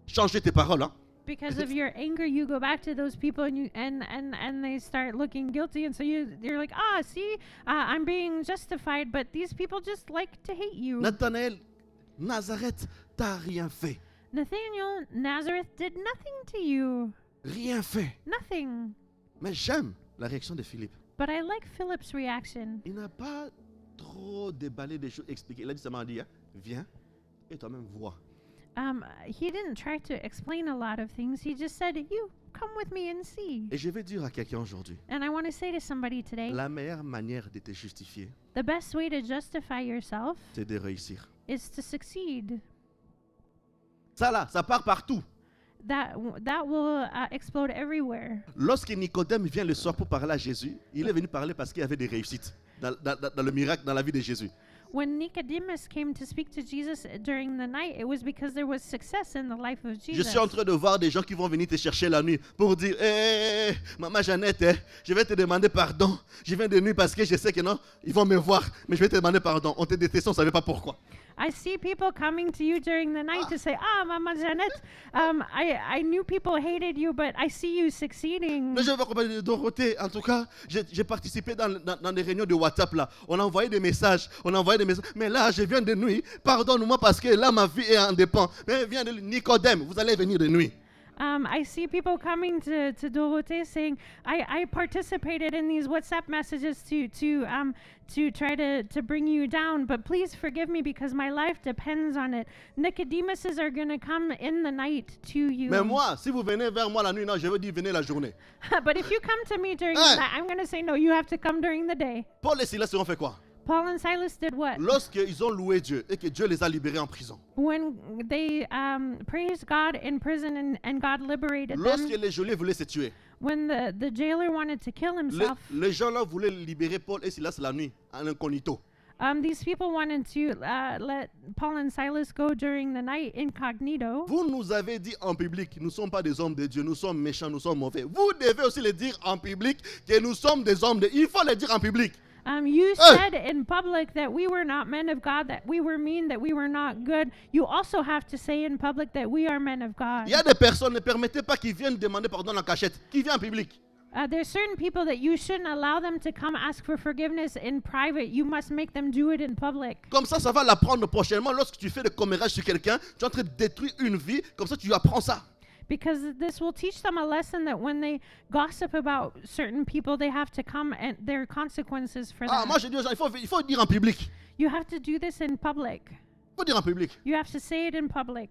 changer tes paroles. Hein. Because of your anger, you go back to those people and they start looking guilty, and so you're like, see, I'm being justified, but these people just like to hate you. Nathanaël, Nazareth, t'as rien fait. Nathaniel, Nazareth did nothing to you. Rien fait. Nothing. Mais j'aime la réaction de Philippe. But I like Philip's reaction. Il n'a pas trop déballé des choses, expliqué. Il a dit seulement dit, viens et toi-même vois. He didn't try to explain a lot of things. He just said, "You come with me and see." Et je vais dire à quelqu'un aujourd'hui, And I want to say to somebody today, la meilleure manière de te justifier, the best way to justify yourself c'est de réussir. is to succeed. Ça là, ça part partout. That will explode everywhere. Lorsque Nicodème vient le soir pour parler à Jésus, il est venu parler parce qu'il y avait des réussites dans le miracle, dans la vie de Jésus. When Nicodemus came to speak to Jesus during the night, it was because there was success in the life of Je Jesus. suis en train de voir des gens qui vont venir te chercher la nuit pour dire, maman Jeannette, je vais te demander pardon. Je viens de nuit parce que je sais que non, ils vont me voir, mais je vais te demander pardon. On te détestait, on ne savait pas pourquoi. I see people coming to you during the night to say, Mama Janet, I knew people hated you, but I see you succeeding. Mais je vais accompagner de Dorothée. En tout cas, j'ai participé dans des réunions de WhatsApp là. On a envoyé des messages. Mais là, je viens de nuit. Pardonne-moi parce que là, ma vie est indépendante. Mais viens de Nicodème. Vous allez venir de nuit. I see people coming to Dorothée saying, I participated in these WhatsApp messages to try to bring you down, but please forgive me because my life depends on it. Nicodemuses are going to come in the night to you. Mais moi, si vous venez vers moi la nuit, non, je veux dire venez la journée. But if you come to me during the night, I'm going to say, no, you have to come during the day. Paul et Silas ont fait quoi? Paul and Silas did what? Lorsqu'ils ont loué Dieu et que Dieu les a libérés en prison. When they praised God in prison and God liberated Lorsque them. les geôliers voulaient se tuer. When the jailer wanted to kill himself. Les gens là voulaient libérer Paul et Silas la nuit, en incognito. These people wanted to let Paul and Silas go during the night incognito. Vous nous avez dit en public, nous ne sommes pas des hommes de Dieu, nous sommes méchants, nous sommes mauvais. Vous devez aussi le dire en public que nous sommes des hommes de Dieu. Il faut le dire en public. You said in public that we were not men of God, that we were mean, that we were not good. You also have to say in public that we are men of God. Il y a des personnes, ne permettez pas qu'ils viennent demander pardon en cachette. Qui vient en public? There's certain people that you shouldn't allow them to come ask for forgiveness in private. You must make them do it in public. Comme ça va l'apprendre prochainement. Lorsque tu fais le commérage sur quelqu'un, tu es en train de détruire une vie. Comme ça, tu apprends ça. Because this will teach them a lesson that when they gossip about certain people, they have to come and there are consequences for that. Moi je dis aux gens, il faut dire en public. You have to do this in public. Il faut dire en public. You have to say it in public.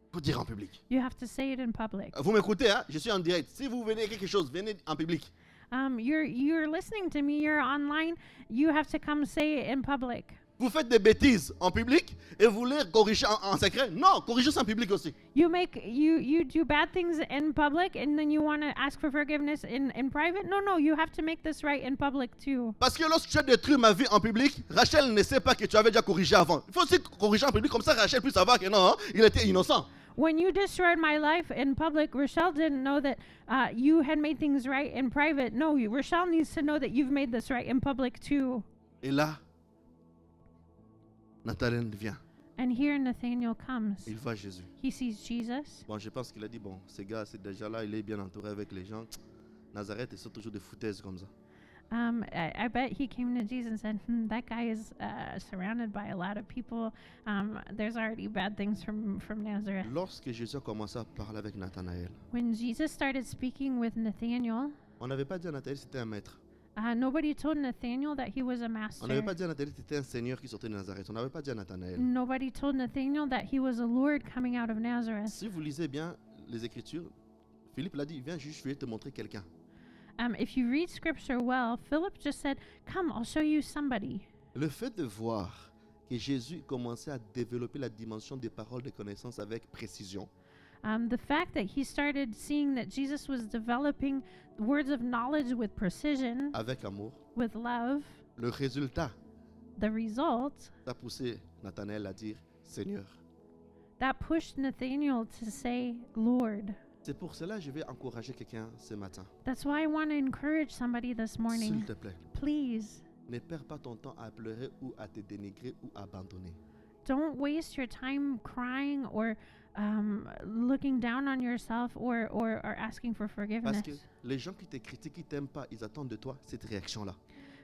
Il faut dire en public. You have to say it in public. Vous m'écoutez, hein? Je suis en direct. Si vous venez quelque chose, venez en public. You're listening to me. You're online. You have to come say it in public. Vous faites des bêtises en public et vous voulez corriger en secret? Non, corrigez ça en public aussi. You do bad things in public and then you want to ask for forgiveness in private? No, you have to make this right in public too. Parce que lorsque tu as détruit ma vie en public, Rachel ne sait pas que tu avais déjà corrigé avant. Il faut aussi corriger en public, comme ça Rachel puisse savoir que non, il était innocent. When you destroyed my life in public, Rochelle didn't know that you had made things right in private. No, Rochelle needs to know that you've made this right in public too. Et là, Nathanaël vient. And here Nathaniel comes. Il voit Jésus. He sees Jesus. Bon, je pense qu'il a dit, bon, ce gars, c'est déjà là, il est bien entouré avec les gens. Nazareth, ils sont toujours des foutaises comme ça. I bet he came to Jesus and said, that guy is surrounded by a lot of people. There's already bad things from Nazareth. Lorsque Jésus a commencé à parler avec Nathanaël, When Jesus started speaking with Nathaniel, on n'avait pas dit à Nathanaël que c'était un maître. nobody told Nathaniel that he was a On master. n'avait pas dit à Nathanaël que c'était un seigneur qui sortait de Nazareth. On n'avait pas dit à Nathanaël. Nobody told Nathaniel that he was a Lord coming out of Nazareth. Si vous lisez bien les Écritures, Philippe l'a dit, viens juste, je vais te montrer quelqu'un. If you read scripture well, Philip just said, come, I'll show you somebody. Le fait de voir que Jésus commençait à développer la dimension des paroles de connaissance avec précision, The fact that he started seeing that Jesus was developing words of knowledge with precision, avec amour, with love, le résultat, the result, ça a poussé Nathanaël à dire Seigneur. that pushed Nathaniel to say, Lord. C'est pour cela que je vais encourager quelqu'un ce matin. That's why I want to encourage somebody this S'il morning. te plaît, Please, ne perds pas ton temps à pleurer ou à te dénigrer ou à abandonner. don't waste your time crying or looking down on yourself or asking for Parce forgiveness. que les gens qui te critiquent, qui t'aiment pas, ils attendent de toi cette réaction-là.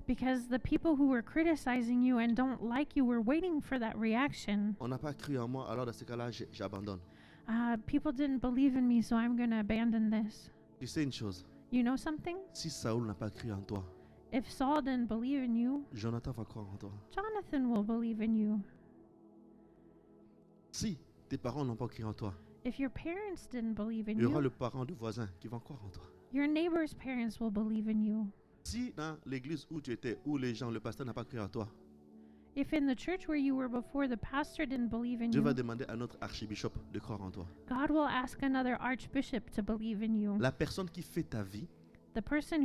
Because the people who were criticizing you and don't like you were waiting for that reaction. On n'a pas cru en moi, alors dans ce cas-là, j'abandonne. People didn't believe in me, so I'm going to abandon this. Tu sais une chose, You know something? si Saoul n'a pas cru en toi, If Saul didn't believe in you, Jonathan va croire en toi. Jonathan will believe in you. Si tes parents n'ont pas cru en toi, If your parents didn't believe in il y aura you, le parent du voisin qui va croire en toi. your neighbor's parents will believe in you. Si dans l'église où tu étais, où les gens, le pasteur n'a pas cru en toi, If in the church where you were before, the pastor didn't believe in Dieu va you, demander à notre archbishop de croire en toi. God will ask another archbishop to believe in you. La personne qui fait ta vie, The person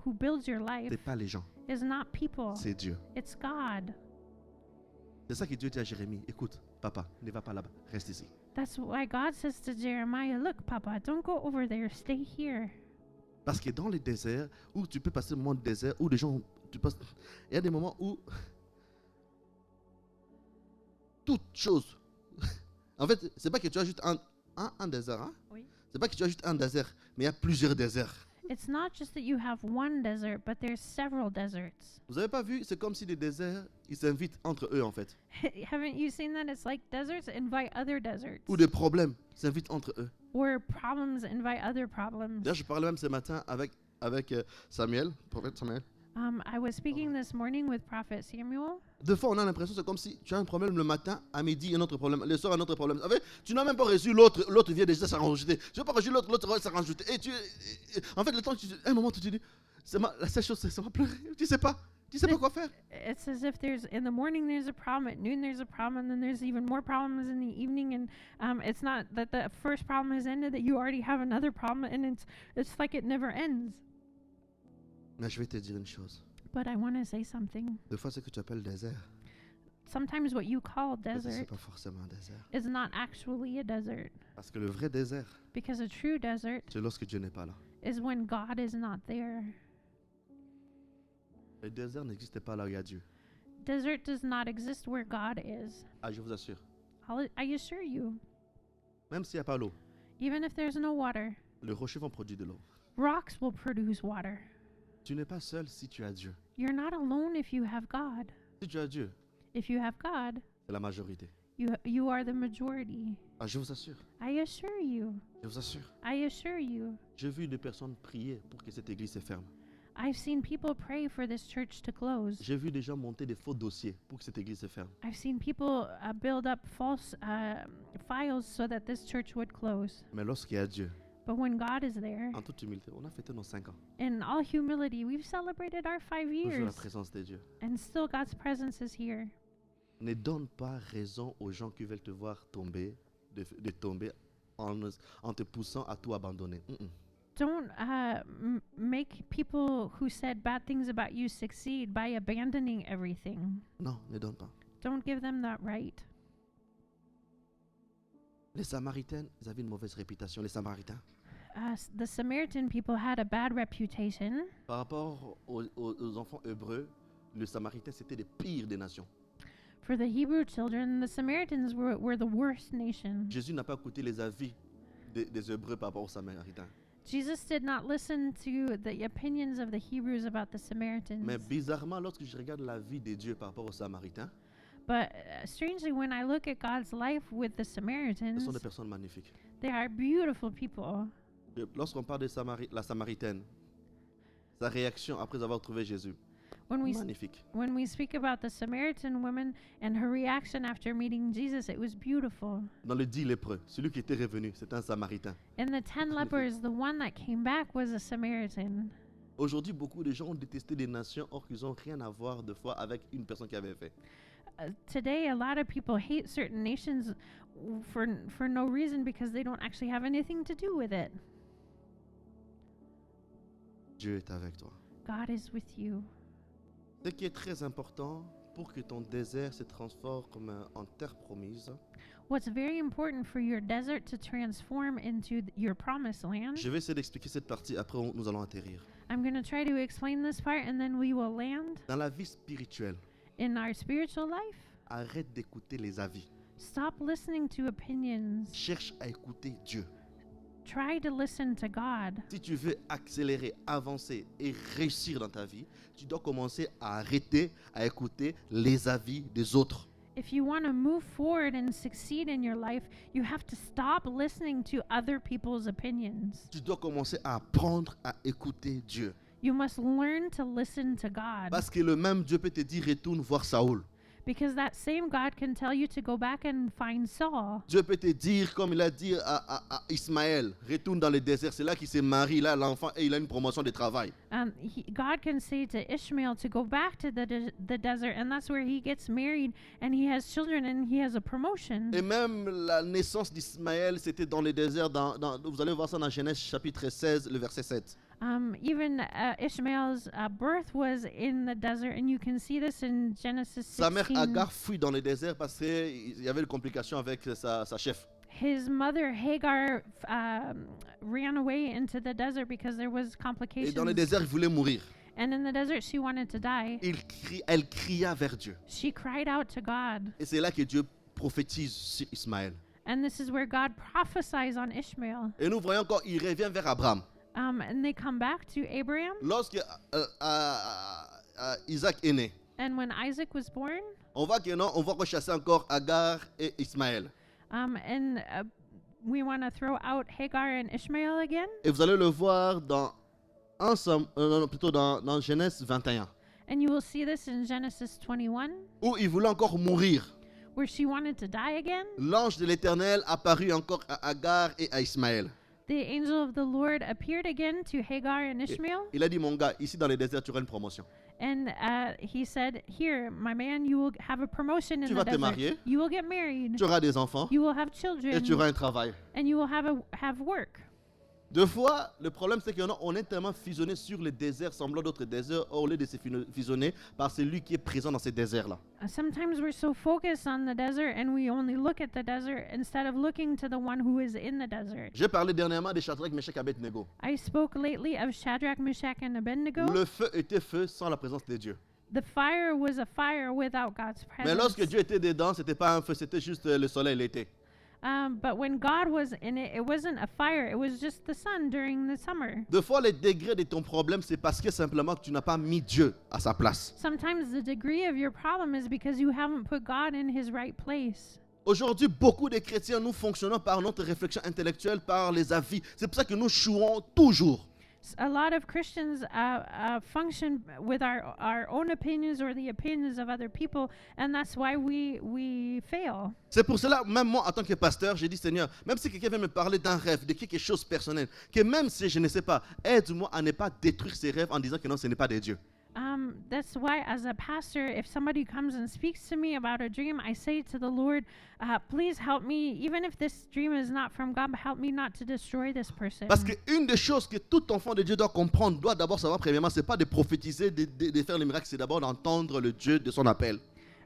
who builds your ce n'est life pas les gens, is not people, c'est Dieu. it's God. C'est ça que Dieu dit à Jérémie, écoute, papa, ne va pas là-bas, reste ici. That's why God says to Jeremiah, look, Papa, don't go over there, stay here. Parce que dans les déserts, où tu peux passer le moment de désert, où les gens, il y a des moments où toute chose, en fait, c'est pas que tu as juste un désert, hein? Oui. C'est pas que tu as juste un désert, mais il y a plusieurs déserts. It's not just that you have one desert, but there's several deserts. Vous avez pas vu, c'est comme si les déserts, ils s'invitent entre eux en fait. Haven't you seen that? It's like deserts invite other deserts. Ou des problèmes s'invitent entre eux. Or problems invite other problems. D'ailleurs, je parlais même ce matin avec Samuel, prophète Samuel. I was speaking this morning with Prophet Samuel. Deux fois, on a l'impression c'est comme si tu as un problème le matin, à midi, un autre problème, le soir, un autre problème. En fait, tu n'as même pas reçu l'autre vient déjà s'en rajouter. Tu n'as pas reçu l'autre va s'en rajouter. En fait, le temps, un moment, tu te dis, la seule chose, c'est ça va pleurer. Tu sais pas quoi faire. It's as if in the morning there's a problem, at noon there's a problem, and then there's even more problems in the evening. And it's not that the first problem has ended, that you already have another problem, and it's like it never ends. Mais je vais te dire une chose. But I want to say something. Des fois, ce que tu appelles désert, Sometimes what you call peut-être c'est desert pas forcément un désert. is not actually a desert, Parce que le vrai désert, because a true desert c'est lorsque Dieu n'est pas là. is when God is not there. Le désert n'existe pas là où il y a Dieu. Desert does not exist where God is. Ah, je vous assure. I assure you. Même s'il n'y a pas l'eau, Even if there's no water, les rochers vont produire de l'eau. rocks will produce water. Tu n'es pas seul si tu as Dieu. You're not alone if you have God. Si tu as Dieu, If you have God, c'est la majorité. you are the majority. Ah, je vous assure. I assure you. Je vous assure. I assure you. J'ai vu des personnes prier pour que cette église se ferme. I've seen people pray for this church to close. J'ai vu des gens monter des faux dossiers pour que cette église se ferme. I've seen people build up false files so that this church would close. Mais lorsqu'il y a Dieu, But when God is there, en toute humilité, on a fêté nos 5 ans. in all humility, we've celebrated our 5 Toujours la years, présence de Dieu. and still God's presence is here. Ne donne pas raison aux gens qui veulent te voir tomber, de tomber en te poussant à tout abandonner. Don't make people who said bad things about you succeed by abandoning everything. Non, ne donne pas. Don't give them that right. Les Samaritaines, ils avaient une mauvaise réputation, les Samaritains. The Samaritan people had a bad reputation. Par rapport aux enfants hébreux, les Samaritains, c'était les pires des nations. For the Hebrew children, the Samaritans were the worst nation. Jésus n'a pas écouté les avis des Hébreux par rapport aux Samaritains. Jesus did not listen to the opinions of the Hebrews about the Samaritans. Mais bizarrement, lorsque je regarde la vie de Dieu par rapport aux Samaritains, But strangely, when I look at God's life with the ce Samaritans, sont des personnes magnifiques. they are beautiful people. Lorsqu'on parle de la Samaritaine, sa réaction après avoir trouvé Jésus, magnifique. When we speak about the Samaritan woman and her reaction after meeting Jesus, it was beautiful. Dans le 10 lépreux, celui qui était revenu, c'était un Samaritain. In the 10 lepers, the one that came back was a Samaritan. Aujourd'hui, beaucoup de gens ont détesté des nations, or qu'ils n'ont rien à voir de foi avec une personne qui avait fait. Today, a lot of people hate certain nations for no reason because they don't actually have anything to do with it. Dieu est avec toi. God is with you. Ce qui est très important pour que ton désert se transforme en terre promise, What's very important for your desert to transform into your promised land. je vais essayer d'expliquer cette partie, après nous allons atterrir. I'm going to try to explain this part and then we will land. Dans la vie spirituelle, In our spiritual life, arrête d'écouter les avis. stop listening to opinions. Cherche à écouter Dieu. Try to listen to God. Si tu veux accélérer, avancer et réussir dans ta vie, tu dois commencer à arrêter à écouter les avis des autres. If you want to move forward and succeed in your life, you have to stop listening to other people's opinions. Tu dois commencer à apprendre à écouter Dieu. You must learn to listen to God. Parce que le même Dieu peut te dire retourne voir Saoul. Because that same God can tell you to go back and find Saul. Dieu peut te dire, comme il a dit à Ismaël, retourne dans le désert. C'est là qu'il s'est marié, il a l'enfant et il a une promotion de travail. God can say to Ishmael to go back to the desert, and that's where he gets married, and he has children, and he has a promotion. Et même la naissance d'Ismaël, c'était dans le désert. Vous allez voir ça dans Genèse chapitre 16, le verset 7. Even Ishmael's birth was in the desert, and you can see this in Genesis 16. Sa mère Agar fuit dans le désert parce qu'il y avait une complication avec sa chef. His mother Hagar ran away into the desert because there was Et dans le complications. désert, il voulait mourir. And in the desert, she wanted to die. Elle cria vers Dieu. She cried out to God. Et c'est là que Dieu prophétise sur Ismaël. And this is where God prophesies on Ishmael. Et nous voyons encore, il revient vers Abraham. And they come back to Abraham. Lorsque Isaac est né, And when Isaac was born, on voit que non, on va rechasser encore Agar et Ismaël. We want to throw out Hagar and Ishmael again. Et vous allez le voir dans dans Genèse 21, And you will see this in Genesis 21, où il voulait encore mourir. where she wanted to die again. L'ange de l'Éternel apparut encore à Agar et à Ismaël. The angel of the Lord appeared again to Hagar and Ishmael. Il a dit, mon gars, ici dans le désert, tu auras une promotion. And he said, here, my man, you will have a promotion in Tu the vas te desert. marier. You will get married. Tu auras des enfants You will have et children. tu auras un travail. And you will have work. Deux fois, le problème c'est qu'on est tellement fusionné sur le désert, semblant d'autres déserts, au lieu de se fusionner par celui qui est présent dans ces déserts-là. Sometimes we're so focused on the desert and we only look at the desert instead of looking to the one who is in the desert. J'ai parlé dernièrement de Shadrach, Meshach et Abednego. I spoke lately of Shadrach, Meshach, and Abednego. Le feu était feu sans la présence de Dieu. The fire was a fire without God's Mais lorsque presence. Dieu était dedans, c'était pas un feu, c'était juste le soleil l'été. But when God was in it, it wasn't a fire. It was just the sun during the summer. Deux fois, les degrés de ton problème, c'est parce que simplement que tu n'as pas mis Dieu à sa place. Sometimes the degree of your problem is because you haven't put God in his right place. Aujourd'hui, beaucoup de chrétiens, nous fonctionnons par notre réflexion intellectuelle, par les avis. C'est pour ça que nous chouons toujours. A lot of Christians function with our own opinions or the opinions of other people, and that's why we fail. C'est pour cela, même moi, en tant que pasteur, j'ai dit, Seigneur, même si quelqu'un vient me parler d'un rêve, de quelque chose personnel, que même si je ne sais pas, aide-moi à ne pas détruire ces rêves en disant que non, ce n'est pas de Dieu. That's why, as a pastor, if somebody comes and speaks to me about a dream, I say to the Lord, please help me, even if this dream is not from God, help me not to destroy this person. Parce qu'une des choses que tout enfant de Dieu doit comprendre, doit d'abord savoir premièrement, c'est pas de prophétiser, de faire les miracles, c'est d'abord d'entendre le Dieu de son appel.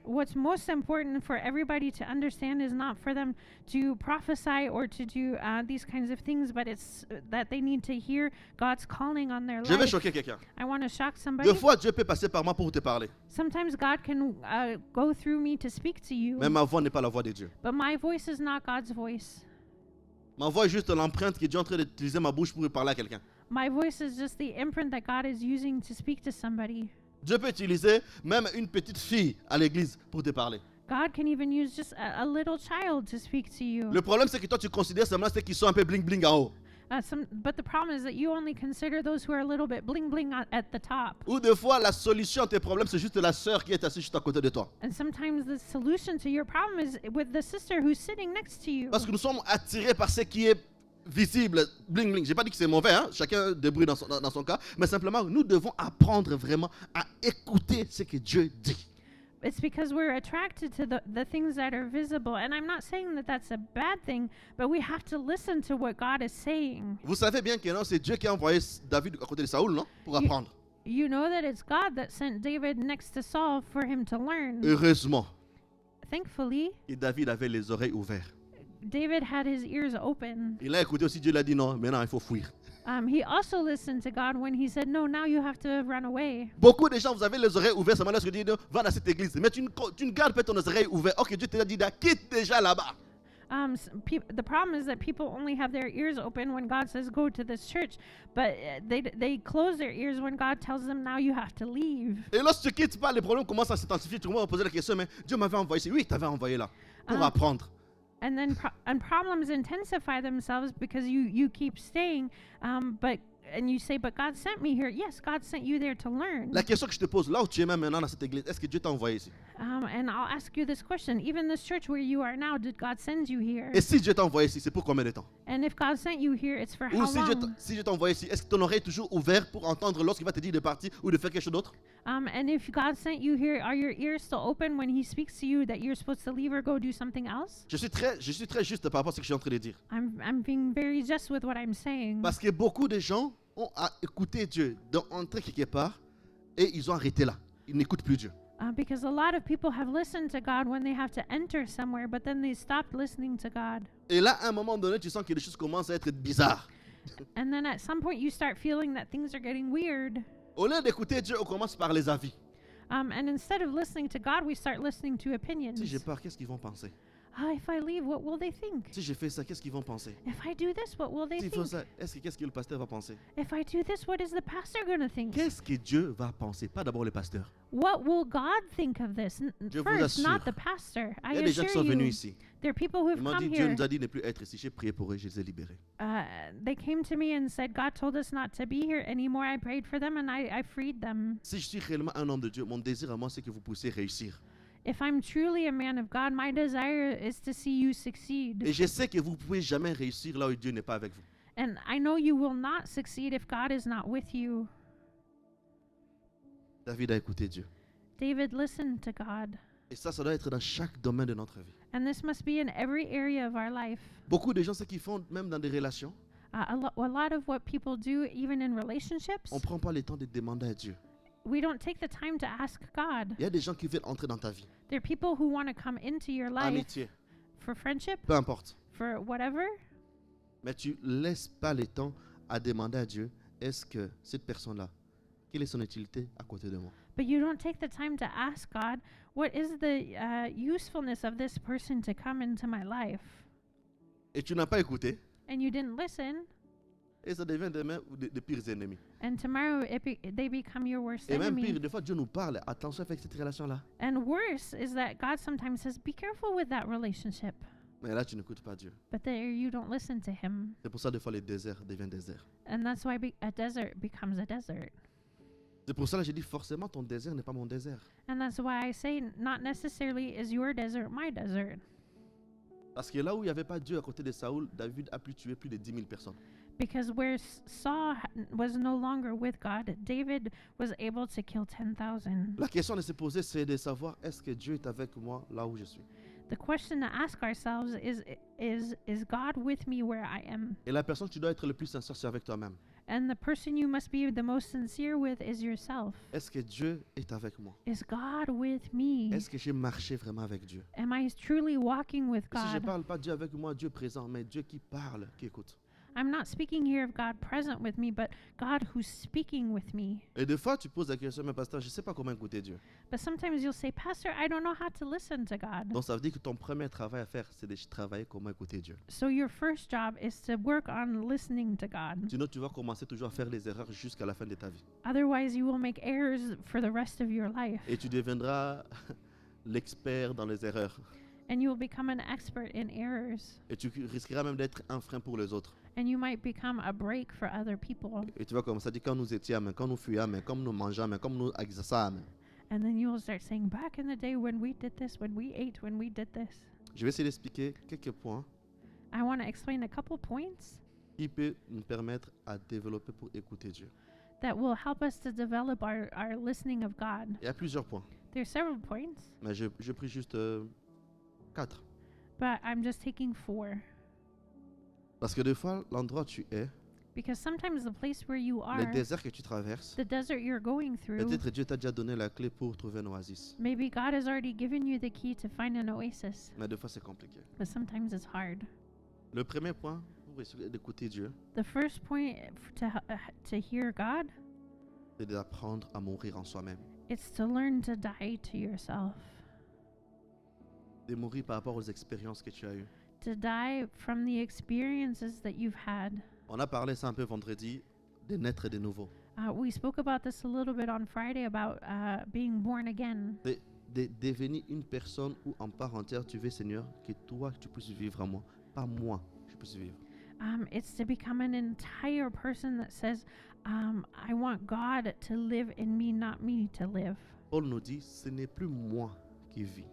What's most important for everybody to understand is not for them to prophesy or to do these kinds of things, but it's that they need to hear God's calling on their Je vais life. choquer quelqu'un. I want to shock somebody. Deux fois, Dieu peut passer par moi pour te parler. Sometimes God can go through me to speak to you, Mais ma voix n'est pas la voix de Dieu. but my voice is not God's voice. Ma voix est juste l'empreinte que Dieu est en train d'utiliser ma bouche pour parler à quelqu'un. My voice is just the imprint that God is using to speak to somebody. Dieu peut utiliser même une petite fille à l'église pour te parler. God can even use just a little child to speak to you. Le problème, c'est que toi, tu considères seulement ceux qui sont un peu bling-bling en haut. But the problem is that you only consider those who are a little bit bling bling at the top. Ou des fois, la solution à tes problèmes, c'est juste la sœur qui est assise juste à côté de toi. And sometimes the solution to your problem is with the sister who's sitting next to you. Parce que nous sommes attirés par ce qui est visible, bling bling. J'ai pas dit que c'est mauvais, hein? Chacun débrouille dans son cas, mais simplement nous devons apprendre vraiment à écouter ce que Dieu dit. It's because we're attracted to the things that are visible. And I'm not saying that that's a bad thing, but we have to listen to what God is saying. Vous savez bien que non, c'est Dieu qui a envoyé David à côté de Saoul, non? Pour apprendre. You know that it's God that sent David next to Saul for him to learn. Heureusement, Thankfully, et David avait les oreilles ouvertes. David had his ears open. Il a écouté aussi, Dieu lui a dit non, maintenant il faut fuir. He also listened to God when he said, no, now you have to run away. Beaucoup de gens, vous avez les oreilles ouvertes, seulement lorsque Dieu dit va dans cette église. Mais tu ne gardes pas ton oreille ouverte. Ok, Dieu t'a dit, quitte déjà là-bas. The problem is that people only have their ears open when God says go to this church, but they close their ears when God tells them now you have to leave. Et lorsque tu quittes pas, les problèmes commencent à s'intensifier. Tu vas poser la question, mais Dieu m'avait envoyé ici. Oui, il t'avait envoyé là pour apprendre. And then problems intensify themselves because you keep staying, and you say, but God sent me here. Yes, God sent you there to learn. La question que je te pose, là où tu es même maintenant dans cette église, est-ce que Dieu t'a envoyé ici? And I'll ask you this question. Even this church where you are now, did God send you here? Et si Dieu t'a envoyé ici, c'est pour combien de temps? And if God sent you here, it's for Ou how si long? Dieu t'a envoyé ici, est-ce que ton oreille est toujours ouverte pour entendre lorsqu'il va te dire de partir ou de faire quelque chose d'autre? And if God sent you here, are your ears still open when He speaks to you that you're supposed to leave or go do something else? Je suis très juste par rapport à ce que je suis en train de dire. I'm being very just with what I'm saying. Parce que beaucoup de gens ont écouté Dieu, d'entrer quelque part, et ils ont arrêté là. Ils n'écoutent plus Dieu. Because a lot of people have listened to God when they have to enter somewhere, but then they stopped listening to God. Et là, à un moment donné, tu sens que les choses commencent à être bizarres. And then at some point you start feeling that things are getting weird. Au lieu d'écouter Dieu, on commence par les avis. And instead of listening to God, we start listening to opinions. Si j'ai peur, qu'est-ce qu'ils vont penser? If I leave, what will they think? Si je fais ça, qu'est-ce qu'ils vont penser? If I do this, what will they S'ils font think? ça, qu'est-ce que le pasteur va penser? If I do this, what is the pastor going to think? Qu'est-ce que Dieu va penser? Pas d'abord le pasteur. What will God think of this? Je vous First, not assure. the pastor. Il y I a des gens qui assure sont venus you. ici. There are people who Ils have m'ont come dit, Dieu here. nous a dit de ne plus être ici. J'ai prié pour eux, je les ai libérés. They came to me and said, God told us not to be here anymore. I prayed for them and I freed them. Si je suis réellement un homme de Dieu, mon désir à moi, c'est que vous puissiez réussir. If I'm truly a man of God, my desire is to see you succeed. Et je sais que vous ne pouvez jamais réussir là où Dieu n'est pas avec vous. And I know you will not succeed if God is not with you. David a écouté Dieu. David listened to God. Et ça doit être dans chaque domaine de notre vie. And this must be in every area of our life. Beaucoup de gens, ce qu'ils font, même dans des relations, A lot of what people do, even in relationships, on ne prend pas le temps de demander à Dieu. we don't take the time to ask God. Il y a des gens qui veulent entrer dans ta vie. There are people who want to come into your life Amitié, for friendship, peu importe. for whatever, Mais tu ne laisses pas le temps à demander à Dieu, est-ce que cette personne-là, quelle est son utilité à côté de moi? but you don't take the time to ask God, what is the usefulness of this person to come into my life? Et tu n'as pas écouté, And you didn't listen, et ça devient demain de pires ennemis. and tomorrow they become your worst Et même enemy. pire, des fois Dieu nous parle, attention avec cette relation-là. And worse is that God sometimes says, be careful with that relationship. Mais là, tu n'écoutes pas Dieu. But there you don't listen to Him. C'est pour ça, des fois, les déserts deviennent déserts. And that's why a desert becomes a desert. C'est pour ça que j'ai dit, forcément, ton désert n'est pas mon désert. And that's why I say, not necessarily is your desert my desert. Parce que là où il n'y avait pas Dieu à côté de Saoul, David a pu tuer plus de 10 000 personnes. Because where Saul was no longer with God, David was able to kill 10,000. La question de se poser, c'est de savoir est-ce que Dieu est avec moi là où je suis. The question to ask ourselves is God with me where I am? Et la personne que tu dois être le plus sincère, c'est avec toi-même. And the person you must be the most sincere with is yourself. Est-ce que Dieu est avec moi? Is God with me? Est-ce que j'ai marché vraiment avec Dieu? Am I truly walking with Et si je ne God? parle pas Dieu avec moi, Dieu présent, mais Dieu qui parle, qui écoute. I'm not speaking here of God present with me, but God who's speaking with me. Et des fois, tu poses la question, mais pasteur, je ne sais pas comment écouter Dieu. But sometimes you'll say, Pastor, I don't know how to listen to God. Donc ça veut dire que ton premier travail à faire, c'est de travailler comment écouter Dieu. So your first job is to work on listening to God. Sinon, tu vas commencer toujours à faire les erreurs jusqu'à la fin de ta vie. Otherwise, you will make errors for the rest of your life. Et tu deviendras l'expert dans les erreurs. And you will become an expert in errors. Et tu risqueras même d'être un frein pour les autres. And you might become a break for other people. Et tu vas commencer à dire quand nous étions, quand nous fuyions, comme nous mangeons, comme nous exerçons. And then you will start saying, back in the day when we did this, when we ate, when we did this. Je vais essayer d'expliquer quelques points I want to explain a couple points qui peuvent nous permettre à développer pour écouter Dieu. that will help us to develop our listening of God. Il y a plusieurs points, There's several points, mais je prie juste 4. but I'm just taking 4. Parce que des fois, l'endroit où tu es, Because sometimes the place where you le are, désert que tu traverses, the desert you're going through, peut-être Dieu t'a déjà donné la clé pour trouver un oasis. maybe God has already given you the key to find an oasis, Mais des fois, c'est compliqué. but sometimes it's hard. Le premier point pour essayer d'écouter Dieu, The first point to hear God, c'est d'apprendre à mourir en soi-même. it's to learn to die to yourself, De mourir par rapport aux expériences que tu as eues. to die from the experiences that you've had. On a parlé ça un peu vendredi, de naître de nouveau. We spoke about this a little bit on Friday about being born again. De devenir une personne où en part entière tu veux, Seigneur, que toi tu puisses vivre en moi, pas moi, je puisse vivre. It's to become an entire person that says, I want God to live in me, not me to live. Paul nous dit, ce n'est plus moi qui vis,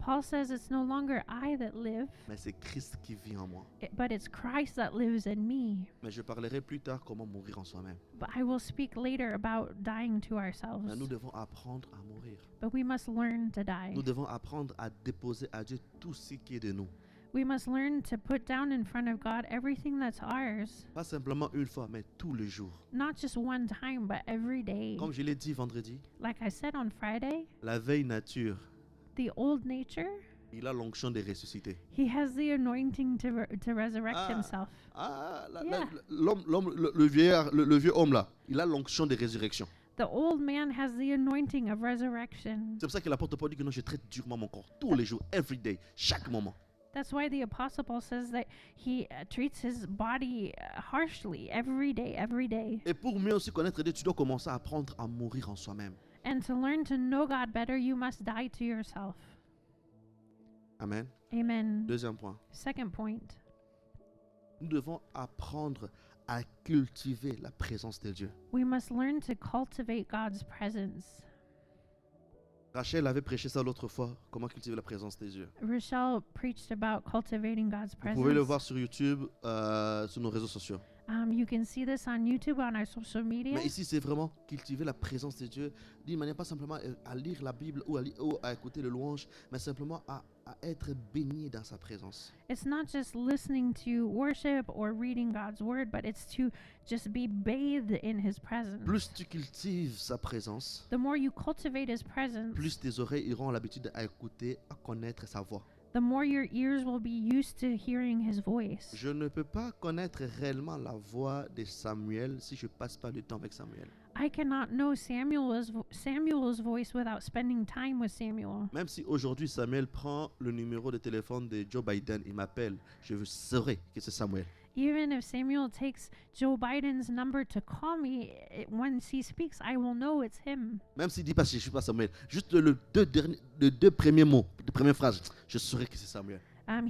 Paul says it's no longer I that live, mais c'est Christ qui vit en moi. but it's Christ that lives in me. Mais je parlerai plus tard comment mourir en soi-même. But I will speak later about dying to ourselves. Mais nous devons apprendre à mourir. But we must learn to die. Nous devons apprendre à déposer à Dieu tout ce qui est de nous. We must learn to put down in front of God everything that's ours, Pas simplement une fois, mais tous les jours. not just one time, but every day. Comme je l'ai dit vendredi, Like I said on Friday, la vieille nature, the old nature, il a l'onction de ressusciter. he has the anointing to resurrect Ah. himself. Yeah. Le vieillard, le vieux homme là, il a l'onction de résurrection. The old man has the anointing of resurrection. C'est pour ça que l'apôtre Paul dit que non, je traite durement mon corps tous les jours, every day, chaque moment. That's why the apostle Paul says that he treats his body harshly every day, every day. Et pour mieux aussi connaître Dieu, tu dois commencer à apprendre à mourir en soi-même. And to learn to know God better, you must die to yourself. Amen. Amen. Deuxième point. Second point, Nous devons apprendre à cultiver la présence de Dieu. we must learn to cultivate God's presence. Rachel avait prêché ça l'autre fois, comment cultiver la présence de Dieu. Rochelle preached about cultivating God's Vous pouvez le presence. voir sur YouTube, sur nos réseaux sociaux. You can see this on YouTube, on our social media. Mais ici, c'est vraiment cultiver la présence de Dieu d'une manière pas simplement à lire la Bible ou à écouter le louange, mais simplement à être baigné dans sa présence. It's not just listening to worship or reading God's word, but it's to just be bathed in his presence. Plus tu cultives sa présence, The more you cultivate his presence, plus tes oreilles auront l'habitude à écouter, à connaître sa voix. the more your ears will be used to hearing his voice. Je ne peux pas connaître réellement la voix de Samuel si je passe pas du temps avec Samuel. I cannot know Samuel's voice without spending time with Samuel. Même si aujourd'hui Samuel prend le numéro de téléphone de Joe Biden, il m'appelle, je saurai que c'est Samuel. Even if Samuel takes Joe Biden's number to call me, once he speaks, I will know it's him. Même s'il dit pas je suis pas Samuel, juste les deux premiers mots, les premières phrases, je saurai que c'est Samuel.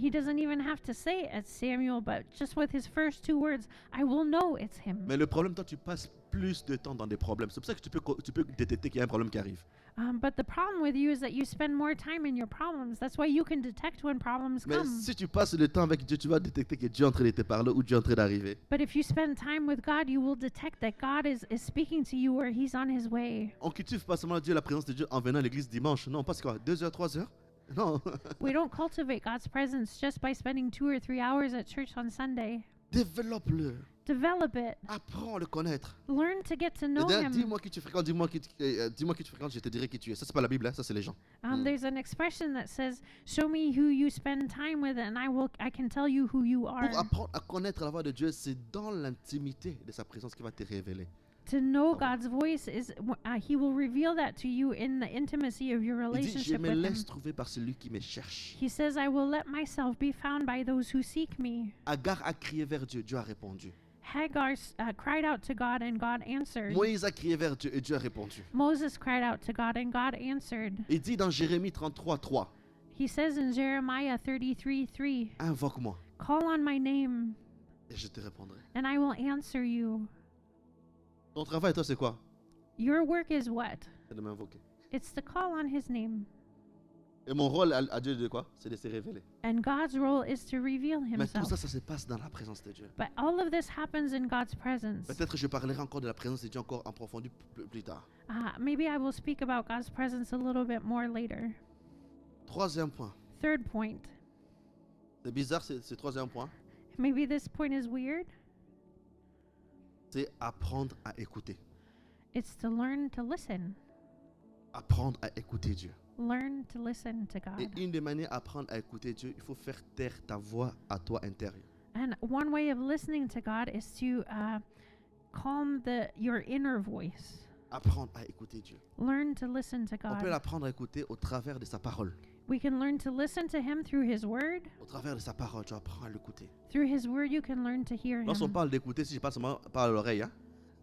He doesn't even have to say it's Samuel, but just with his first 2 words, I will know it's him. Mais le problème, toi tu passes plus de temps dans des problèmes. C'est pour ça que tu peux détecter qu'il y a un problème qui arrive. But the problem with you is that you spend more time in your problems. That's why you can detect when problems Mais come. si tu passes le temps avec Dieu, tu vas détecter que Dieu est en train de te parler ou Dieu est en train d'arriver. But if you spend time with God, you will detect that God is speaking to you or He's on His way. On cultive pas seulement Dieu, la présence de Dieu en venant à l'église dimanche. Non, parce quoi, 2 heures, 3 heures? Non. We don't cultivate God's presence just by spending 2 or 3 hours at church on Sunday. Développe-le. Develop it. Apprends à le connaître. Learn to get to know Et Him. dis-moi qui tu fréquentes, dis-moi qui tu fréquentes, je te dirai qui tu es. Ça, c'est pas la Bible, hein, ça, c'est les gens. There's an expression that says, "Show me who you spend time with, and I can tell you who you are." Pour apprendre à connaître la voix de Dieu, c'est dans l'intimité de sa présence qu'il va te révéler. To know God's voice is He will reveal that to you in the intimacy of your Il dit, je relationship me with Him. laisse trouver par celui qui me cherche. He says, "I will let myself be found by those who seek me." Agar a crié vers Dieu, Dieu a répondu. Hagar cried out to God, and God answered. Moïse a crié vers Dieu et Dieu a répondu. Moses cried out to God, and God answered. Il dit dans Jérémie 33, 3, He says in Jeremiah 33:3, invoque-moi "Call on my name, et je te répondrai. and I will answer you." Ton travail, toi, c'est quoi? Your work is what? C'est de m'invoquer. It's to call on His name. Et mon rôle à Dieu de quoi? C'est de se révéler. And God's role is to reveal Mais tout Himself. ça se passe dans la présence de Dieu. But all of this happens in God's presence. Peut-être que je parlerai encore de la présence de Dieu encore en profondeur plus tard. Maybe I will speak about God's presence a little bit more later. Troisième point. Third point. C'est bizarre, ce troisième point. Maybe this point is weird. C'est apprendre à écouter. It's to learn to listen. Apprendre à écouter Dieu. Learn to listen to Et God. une des manières d'apprendre à écouter Dieu, il faut faire taire ta voix à toi intérieure. And one way of listening to God is to calm your inner voice. Apprendre à écouter Dieu. Learn to listen to On peut God. l'apprendre à écouter au travers de sa parole. We can learn to listen to Him through His Word. Au travers de sa parole, tu apprends à l'écouter. Through His Word, you can learn to hear Lorsqu'on Him. parle d'écouter, si je parle seulement par l'oreille, hein,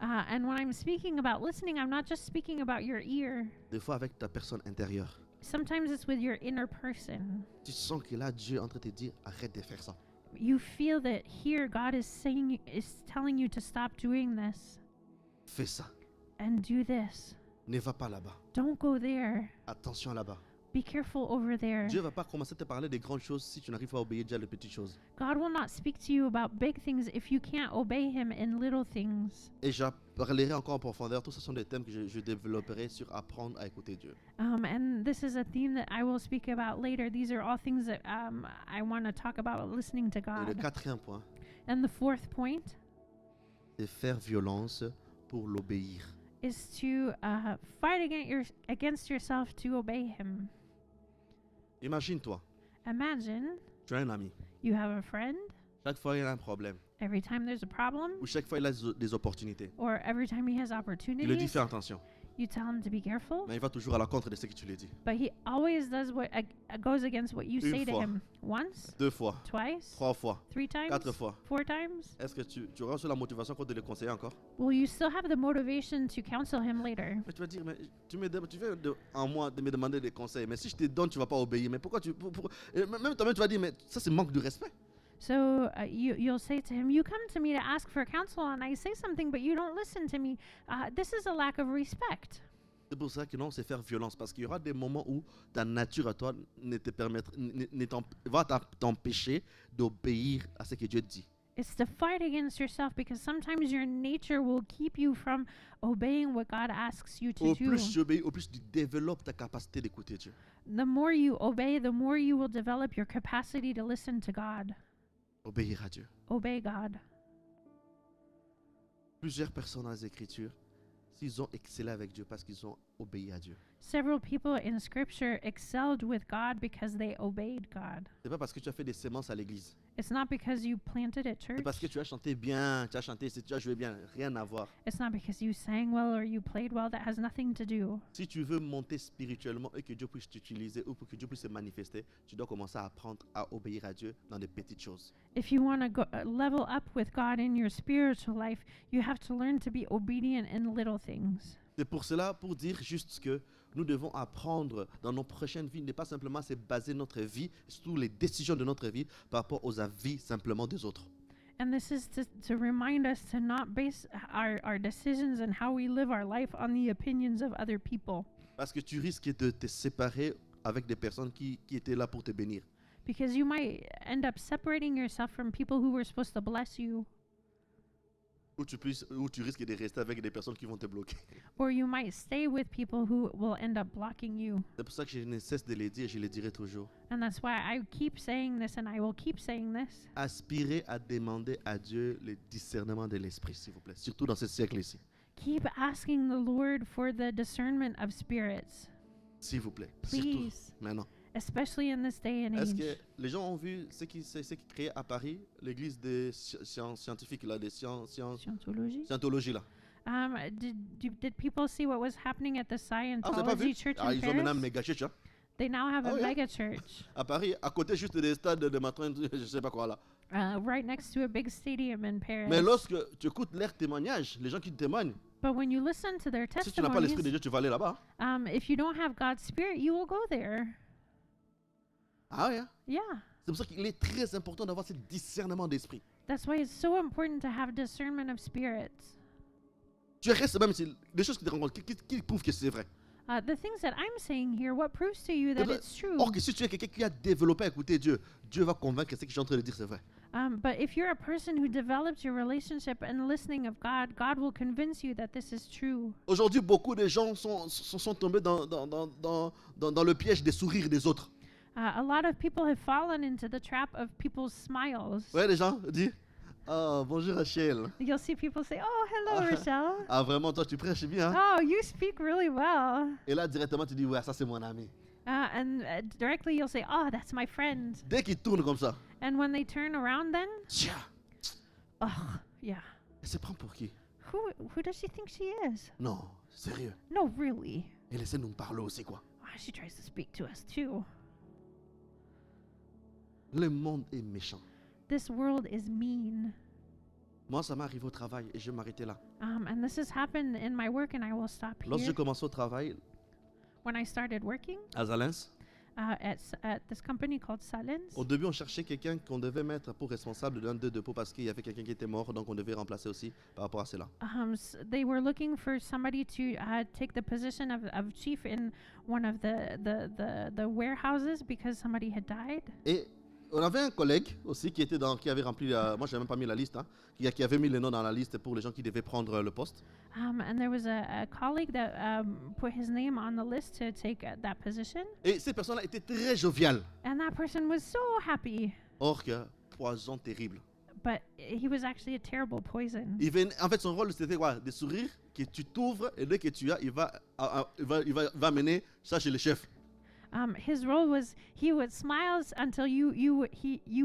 And when I'm speaking about listening, I'm not just speaking about your ear. des fois avec ta personne intérieure. Sometimes it's with your inner person. Tu sens que là, Dieu est en train de te dire, arrête de faire ça. You feel that here God is telling you to stop doing this Fais ça. and do this. Ne va pas là-bas. Don't go there. Attention là-bas. Be careful over there. Dieu ne va pas commencer à te parler des grandes choses si tu n'arrives pas à obéir déjà aux petites choses. God will not speak to you about big things if you can't obey Him in little things. Et j'en parlerai encore en profondeur. Tout ce sont des thèmes que je développerai sur apprendre à écouter Dieu. And this is a theme that I will speak about later. These are all things that I want to talk about listening to Et le God. quatrième point, And the fourth point c'est faire violence pour l'obéir. is to fight against yourself to obey Him. Imagine-toi, Imagine tu as un ami. you have a friend. Chaque fois, il a un problème. Every time there's a problem, Ou chaque fois, il a des opportunités. or every time he has Il le dit, opportunities, fais attention. you tell him to be careful. Mais il va toujours à l'encontre de ce que tu lui dis. But he always does what goes against what you Une say to fois. him. Once, 2 fois, twice, 3 fois, 3 times, 4 fois. 4 times. Est-ce que tu auras sur la motivation encore de le conseiller encore? Will you still have the motivation to counsel him later? Mais tu vas dire, mais tu viens en moi de me demander des conseils. Mais si je te donne, tu ne vas pas obéir. Mais pourquoi et même toi-même, tu vas dire, mais ça, c'est manque de respect. So you'll say to him, "You come to me to ask for counsel, and I say something, but you don't listen to me. This is a lack of respect." C'est pour ça que non, c'est faire violence. Parce qu'il y aura des moments où ta nature à toi va t'empêcher d'obéir à ce que Dieu dit. It's to fight against yourself because sometimes your nature will keep you from obeying what God asks you to Au do. plus tu obéis, au plus tu développes ta capacité d'écouter Dieu. The more you obey, the more you will develop your capacity to listen to God. Obéir à Dieu. Obey God. Plusieurs personnes dans les Écritures, s'ils ont excellé avec Dieu parce qu'ils ont obéi à Dieu. Several people in Scripture excelled with God because they obeyed God. C'est pas parce que tu as fait des sémences à l'église. It's not because you planted at church. C'est parce que tu as chanté bien, tu as joué bien, rien à voir. It's not because you sang well or you played well. That has nothing to do. Si tu veux monter spirituellement et que Dieu puisse t'utiliser ou pour que Dieu puisse se manifester, tu dois commencer à apprendre à obéir à Dieu dans des petites choses. If you want to level up with God in your spiritual life, you have to learn to be obedient in little things. C'est pour cela, pour dire juste que nous devons apprendre dans nos prochaines vies, ne pas simplement se baser notre vie, surtout les décisions de notre vie, par rapport aux avis simplement des autres. And this is to remind us to not base our decisions and how we live our life on the opinions of other people. Parce que tu risques de te séparer avec des personnes qui étaient là pour te bénir. Because you might end up separating yourself from people who were supposed to bless you. Ou tu risques de rester avec des personnes qui vont te bloquer. Or you might stay with people who will end up blocking you. C'est pour ça que je ne cesse de le dire et je le dirai toujours. And that's why I keep saying this and I will keep saying this. Aspirez à demander à Dieu le discernement de l'esprit, s'il vous plaît. Surtout dans ce siècle-ci. Keep asking the Lord for the discernment of spirits. S'il vous plaît. Please. Surtout maintenant. Especially in this day and Est-ce age. que les gens ont vu ce qui créé à Paris, l'église des scientifiques, là, des Scientology? scientologie là? Did people see what was happening at the Ah, vous n'avez pas vu? Scientology church Ah, in ils ont maintenant un Paris? méga church, hein? They now have Oh, a yeah. mega church À Paris, à côté juste des stades de matin, je sais pas quoi là. right next to a big stadium in Paris. Mais lorsque tu écoutes leurs témoignages, les gens qui témoignent, But when you listen to their si tu n'as pas l'esprit de testimonies, Dieu, tu vas aller là-bas. if you don't have God's Spirit, you will go there. Ah ouais, hein? Yeah. C'est pour ça qu'il est très important d'avoir ce discernement d'esprit. That's why it's so important to have discernment of spirits. Tu restes même si des choses que tu rencontres qui prouvent que c'est vrai. The things that I'm saying here, what proves to you that Peut-être- it's true? Or que si tu es quelqu'un qui a développé à écouter Dieu, Dieu va convaincre que ce que je suis en train de dire c'est vrai. But if you're a person who develops your relationship and listening of God, God will convince you that this is true. Aujourd'hui, beaucoup de gens sont tombés dans le piège des sourires des autres. A lot of people have fallen into the trap of people's smiles. Ouais, les gens disent ah, bonjour Rachel. You'll see people say, "Oh, hello, Ah. Rochelle. Ah, vraiment, toi, tu prêches bien. Hein? Oh, you speak really well." Et là, directement, tu dis ouais, ça, c'est mon ami. And directly you'll say, "Oh, that's my friend." Dès qu'ils tournent comme ça, And when they turn around, then, tiens, oh, yeah, elle se prend pour qui? who does she think she is? Non, sérieux. No, really. Elle essaie de nous parler aussi, quoi. She tries to speak to us too. Le monde est méchant. This world is mean. Moi, ça m'est arrivé au travail et je vais m'arrêter là. And this has happened in my work, and I will stop Lorsque j'ai here. commencé au travail When I started working à Zalens, at this company called Salins, au début, on cherchait quelqu'un qu'on devait mettre pour responsable d'un des dépôts parce qu'il y avait quelqu'un qui était mort, donc on devait remplacer aussi par rapport à cela. they were looking for somebody to take the position of chief in one of the warehouses because somebody had died. Et on avait un collègue aussi qui avait rempli, moi je n'avais même pas mis la liste, hein, qui avait mis les noms dans la liste pour les gens qui devaient prendre le poste. And there was a colleague that put his name on the list to take that position. Et cette personne-là était très joviale. And that person was so happy. Or que poison terrible. But he was actually a terrible poison. En fait, son rôle c'était quoi? De sourire, que tu t'ouvres et dès que tu as, il va mener ça chez le chef. His role was he would smile until you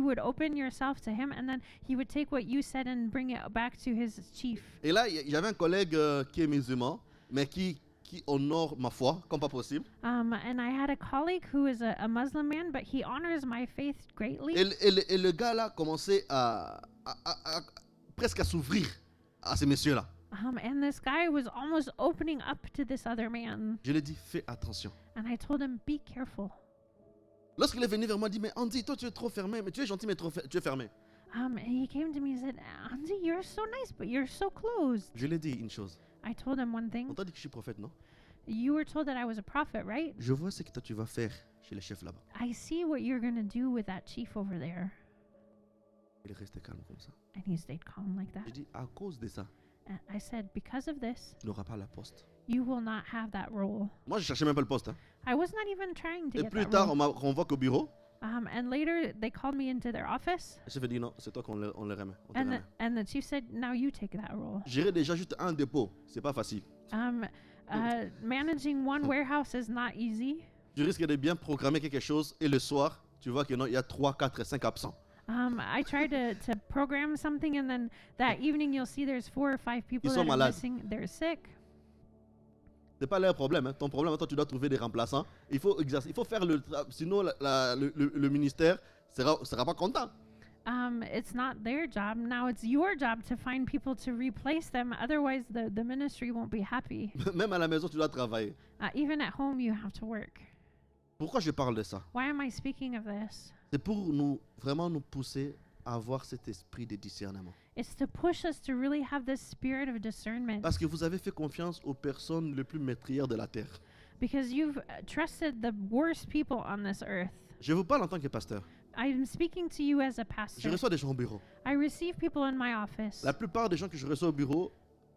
would open yourself to him, and then he would take what you said and bring it back to his chief. Et là, j'avais un collègue qui est musulman, mais qui honore ma foi comme pas possible. And I had a colleague who is a Muslim man, but he honors my faith greatly. Et le gars là commençait presque à s'ouvrir à ces messieurs-là. And this guy was almost opening up to this other man. Je lui ai dit, fais attention. And I told him, be careful. Lorsqu'il est venu vers moi, il dit, mais Andy, toi tu es trop fermé, mais tu es gentil, mais tu es fermé. And he came to me and said, Andy, you're so nice, but you're so closed. Je lui ai dit une chose. I told him one On thing. t'a dit que je suis prophète, non? You were told that I was a prophet, right? Je vois ce que toi tu vas faire chez les chefs là-bas. I see what you're going to do with that chief over there. Il est resté calme comme ça. And he stayed calm like that. Je dis, à cause de ça, And I said, because of this, tu n'auras pas la poste. you will not have that role. Moi, je cherchais même pas le poste. Hein. I was not even trying to Et get plus that tard, role. on m'a convoqué au bureau. And later, they called me into their office. Le chef a dit, non, c'est toi qu'on le remet. On te And remet. and the chief said, now you take that role. Gérer déjà juste un dépôt, c'est pas facile. Managing one warehouse is not easy. Tu risques de bien programmer quelque chose et le soir, tu vois que non, il y a 3, 4, 5 absents. I tried to program something, and then that evening you'll see there's 4 or 5 people Ils that sont are malades. missing. They're sick. C'est pas leur problème. Hein. Ton problème, toi, tu dois trouver des remplaçants. Il faut exercer, il faut faire sinon le ministère sera pas content. It's not their job. Now it's your job to find people to replace them. Otherwise, the ministry won't be happy. Même à la maison, tu dois travailler. Even at home, you have to work. Pourquoi je parle de ça? Why am I speaking of this? C'est pour vraiment nous pousser avoir cet esprit de discernement. It's to push us to really have this spirit of discernment. Parce que vous avez fait confiance aux personnes les plus meurtrières de la terre. Because you've trusted the worst people on this earth. Je vous parle en tant que pasteur. I'm speaking to you as a Je pastor. reçois des gens au bureau. I receive people in my office. La plupart des gens que je reçois au bureau,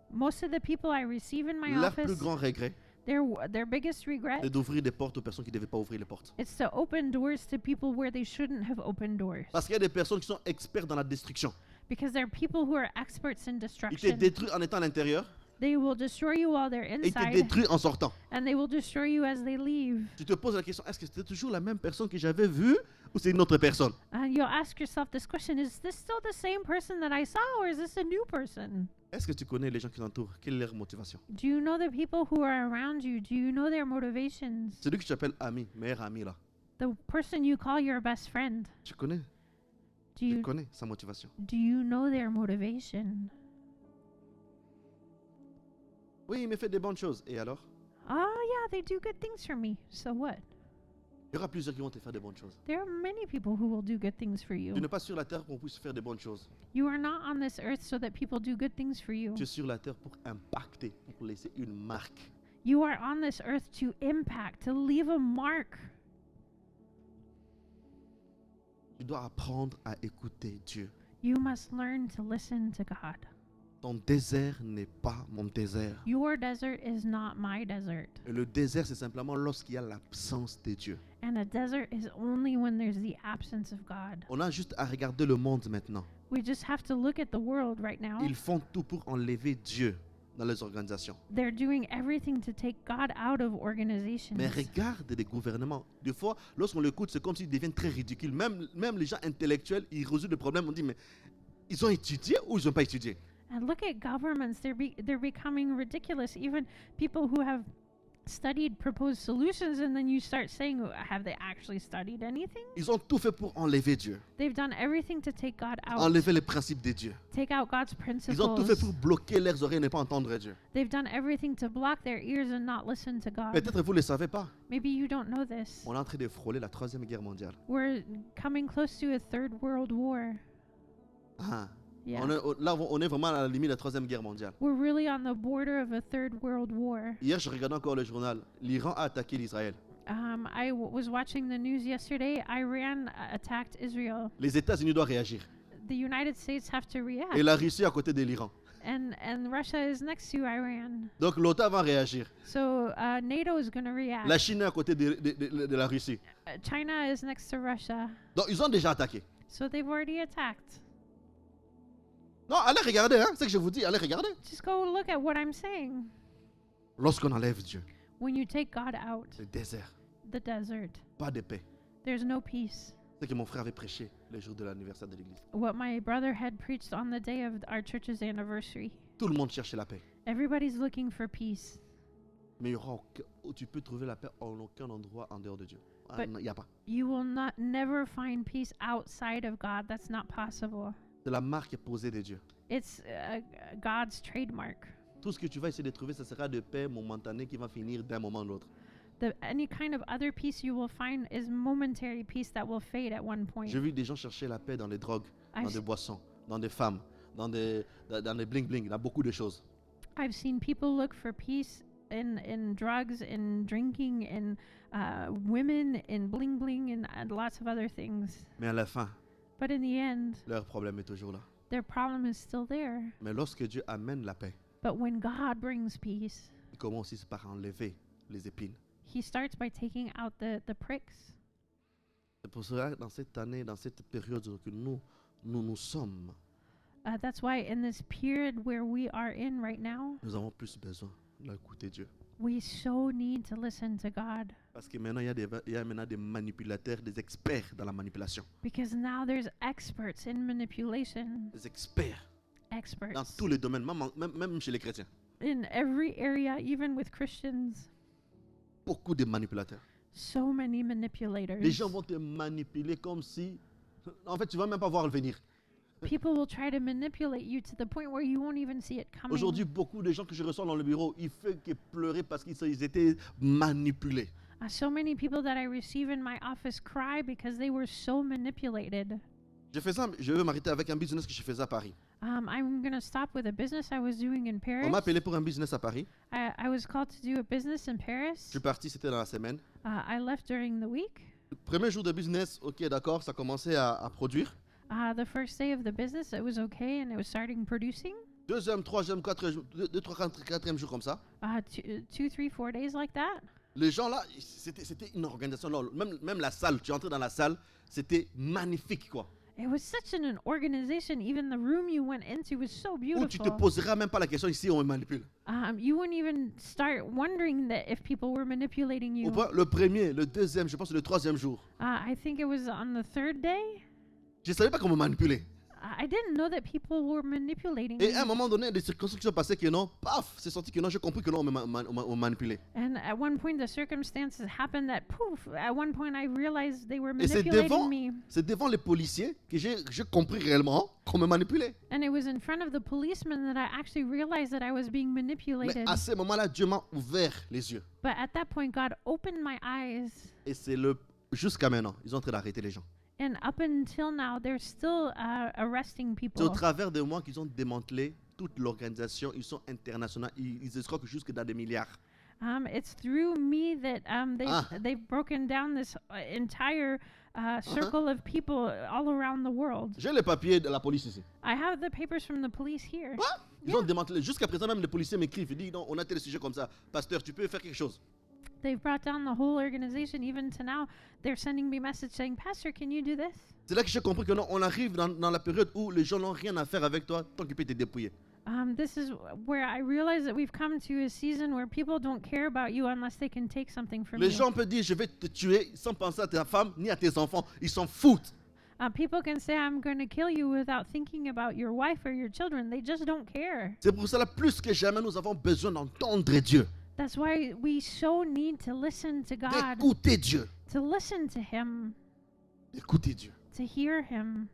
Most of the people I receive in my leur plus office, grand regret their biggest regret est d'ouvrir des portes aux personnes qui ne devaient pas ouvrir les portes. is to open doors to people where they shouldn't have opened doors. Parce qu'il y a des personnes qui sont experts dans la destruction. Because there are people who are experts in Ils te destruction. détruisent en étant à l'intérieur They will destroy you while they're et ils te inside, détruisent en sortant. and they will destroy you as they leave. Tu te poses la question, est-ce que c'était toujours la même personne que j'avais vue ou c'est une autre personne? And you'll ask yourself this question: is this still the same person that I saw, or is this a new person? Est-ce que tu connais les gens qui t'entourent? Quelle est leur motivation? Do you know the people who are around you? Do you know their motivations? Celui que tu appelles ami, meilleur ami là. The person you call your best friend, Tu connais? do Tu you connais sa motivation. know their motivation? Oui, il me fait des bonnes choses. Et alors? Oh yeah, they do good things for me. So what? Il y aura plusieurs qui vont te faire des bonnes choses. There are many people who will do good things for you. Tu n'es pas sur la terre pour qu'on puisse faire des bonnes choses. You are not on this earth so that people do good things for you. Tu es sur la terre pour impacter, pour laisser une marque. You are on this earth to impact, to leave a mark. Tu dois apprendre à écouter Dieu. You must learn to listen to God. Ton désert n'est pas mon désert. Your desert is not my desert. Et le désert, c'est simplement lorsqu'il y a l'absence de Dieu. And a desert is only when there's the absence of God. On a juste à regarder le monde maintenant. We just have to look at the world right now. Ils font tout pour enlever Dieu dans les organisations. They're doing everything to take God out of organizations. Mais regarde les gouvernements. Des fois, lorsqu'on l'écoute, c'est comme s'ils deviennent très ridicules. Même les gens intellectuels, ils résolvent le problème. On dit, mais ils ont étudié ou ils n'ont pas étudié? And look at governments. They're becoming ridiculous. Even people who have studied propose solutions, and then you start saying, have they actually studied anything? Ils ont tout fait pour enlever Dieu. They've done everything to take God out. Enlever les principes de Dieu. Take out God's Ils ont tout fait principles. pour bloquer leurs oreilles et ne pas entendre Dieu. They've done everything to block their ears and not listen to God. Peut-être vous ne le savez pas. Maybe you don't know this. On est en train de frôler la Troisième Guerre mondiale. We're coming close to a third world war. Ah. Yeah. Là, on est vraiment à la limite de la Troisième Guerre mondiale. We're really on the border of a third world war. Hier, je regardais encore le journal. L'Iran a attaqué l'Israël. I was watching the news yesterday. Iran attacked Israel. Les États-Unis doivent réagir. The United States have to react. Et la Russie à côté de l'Iran. And Russia is next to Iran. Donc l'OTAN va réagir. So NATO is going to react. La Chine est à côté de la Russie. China is next to Russia. Donc ils ont déjà attaqué. So they've already attacked. Non, allez regarder, hein, c'est ce que je vous dis, allez regarder. Just go look at what I'm saying. Lorsqu'on enlève Dieu, When you take God out, le désert, the desert, pas de paix. there's no peace. C'est ce que mon frère avait prêché le jour de l'anniversaire de l'église. What my brother had preached on the day of our church's anniversary. Tout le monde cherchait la paix. Everybody's looking for peace. Mais il y aura tu peux trouver la paix en aucun endroit en dehors de Dieu. Ah, But- non, il n'y a pas. You will never find peace outside of God. That's not possible. C'est la marque posée de Dieu. It's God's trademark. Tout ce que tu vas essayer de trouver, ce sera de paix momentanée qui va finir d'un moment à l'autre. Any kind of other peace you will find is momentary peace that will fade at one point. J'ai vu des gens chercher la paix dans les drogues, dans I've, des boissons, dans des femmes, dans des bling-bling, dans beaucoup de choses. I've seen people look for peace in drugs, in drinking, in women, in bling bling, and lots of other things. Mais à la fin, But in the end, leur problème est toujours là. their problem is still there. Mais lorsque Dieu amène la paix, But when God brings peace, il commence aussi par enlever les épines. He starts by taking out the pricks. C'est pour cela que dans cette année, dans cette période que nous sommes, That's why in this period where we are in right now, nous avons plus besoin d'écouter Dieu. we so need to listen to God. Parce que maintenant, il y a maintenant des manipulateurs, des experts dans la manipulation. Because now there's experts in manipulation. Des experts dans Experts tous les domaines, même chez les chrétiens. in every area, even with Christians. Beaucoup de manipulateurs. So many manipulators. Les gens vont te manipuler comme si... En fait, tu ne vas même pas voir le venir. People will try to manipulate you to the point where you won't even see it coming. Aujourd'hui, beaucoup de gens que je reçois dans le bureau, ils font que pleurer parce qu'ils étaient manipulés. So many people that I receive in my office cry because they were so manipulated. Je veux m'arrêter avec un business que je faisais à Paris. I'm going to stop with a business I was doing in Paris. On m'a appelé pour un business à Paris. I was called to do a business in Je Paris. suis parti, c'était dans la semaine. I left during the week. Le premier jour de business, ok, d'accord, ça commençait à produire. The first day of the business, it was okay, and it was starting producing. Deuxième, troisième, quatrième jour comme ça. 2, 3, 4 days like that. Les gens là, c'était une organisation. Là, même la salle, tu entrais dans la salle, c'était magnifique quoi. It was such an organization. Even the room you went into was so Où tu te beautiful. poseras même pas la question ici, on me manipule. You wouldn't even start wondering that if people were manipulating Ou you. pas, le premier, le deuxième, je pense le troisième jour. I think it was on the third day. Je ne savais pas comment manipuler. I didn't know that people were manipulating Et me. à un moment donné, des circonstances qui sont passées que non, paf, c'est sorti que non, j'ai compris que non, on m'a manipulé. And at one point, the circumstances happened that poof. At one point, I realized they were Et c'est manipulating me. devant les policiers que j'ai compris réellement qu'on me manipulait. And it was in front of the policeman that I actually realized that I was being Mais manipulated. à ce moment-là, Dieu m'a ouvert les yeux. But at that point, God opened my eyes. Et c'est jusqu'à maintenant, ils sont en train d'arrêter les gens. And up until now, they're still arresting C'est au people. travers de moi qu'ils ont démantelé toute l'organisation. Ils sont internationaux. Ils escroquent jusque dans des milliards. It's through me that they've broken down this entire circle of people all around the world. J'ai les papiers de la police ici. I have the papers from the police here. Quoi? Ils ont démantelé. Jusqu'à présent, même les policiers m'écrivent. Ils disent non, on a tel sujet comme ça. Pasteur, tu peux faire quelque chose. They've brought down the whole organization. Even to now, they're sending me message saying, "Pastor, can you do this?" C'est là que j'ai compris que non, on arrive dans la période où les gens n'ont rien à faire avec toi tant qu'ils peuvent te dépouiller. This is where I realize that we've come to a season where people don't care about you unless they can take something from Les you. gens peuvent dire je vais te tuer sans penser à ta femme ni à tes enfants. Ils s'en foutent. People can say, "I'm going to kill you" without thinking about your wife or your children. They just don't care. C'est pour cela, plus que jamais, nous avons besoin d'entendre Dieu, That's why we so need to listen to God, d'écouter Dieu, to listen to Him, d'écouter Dieu, to hear Him,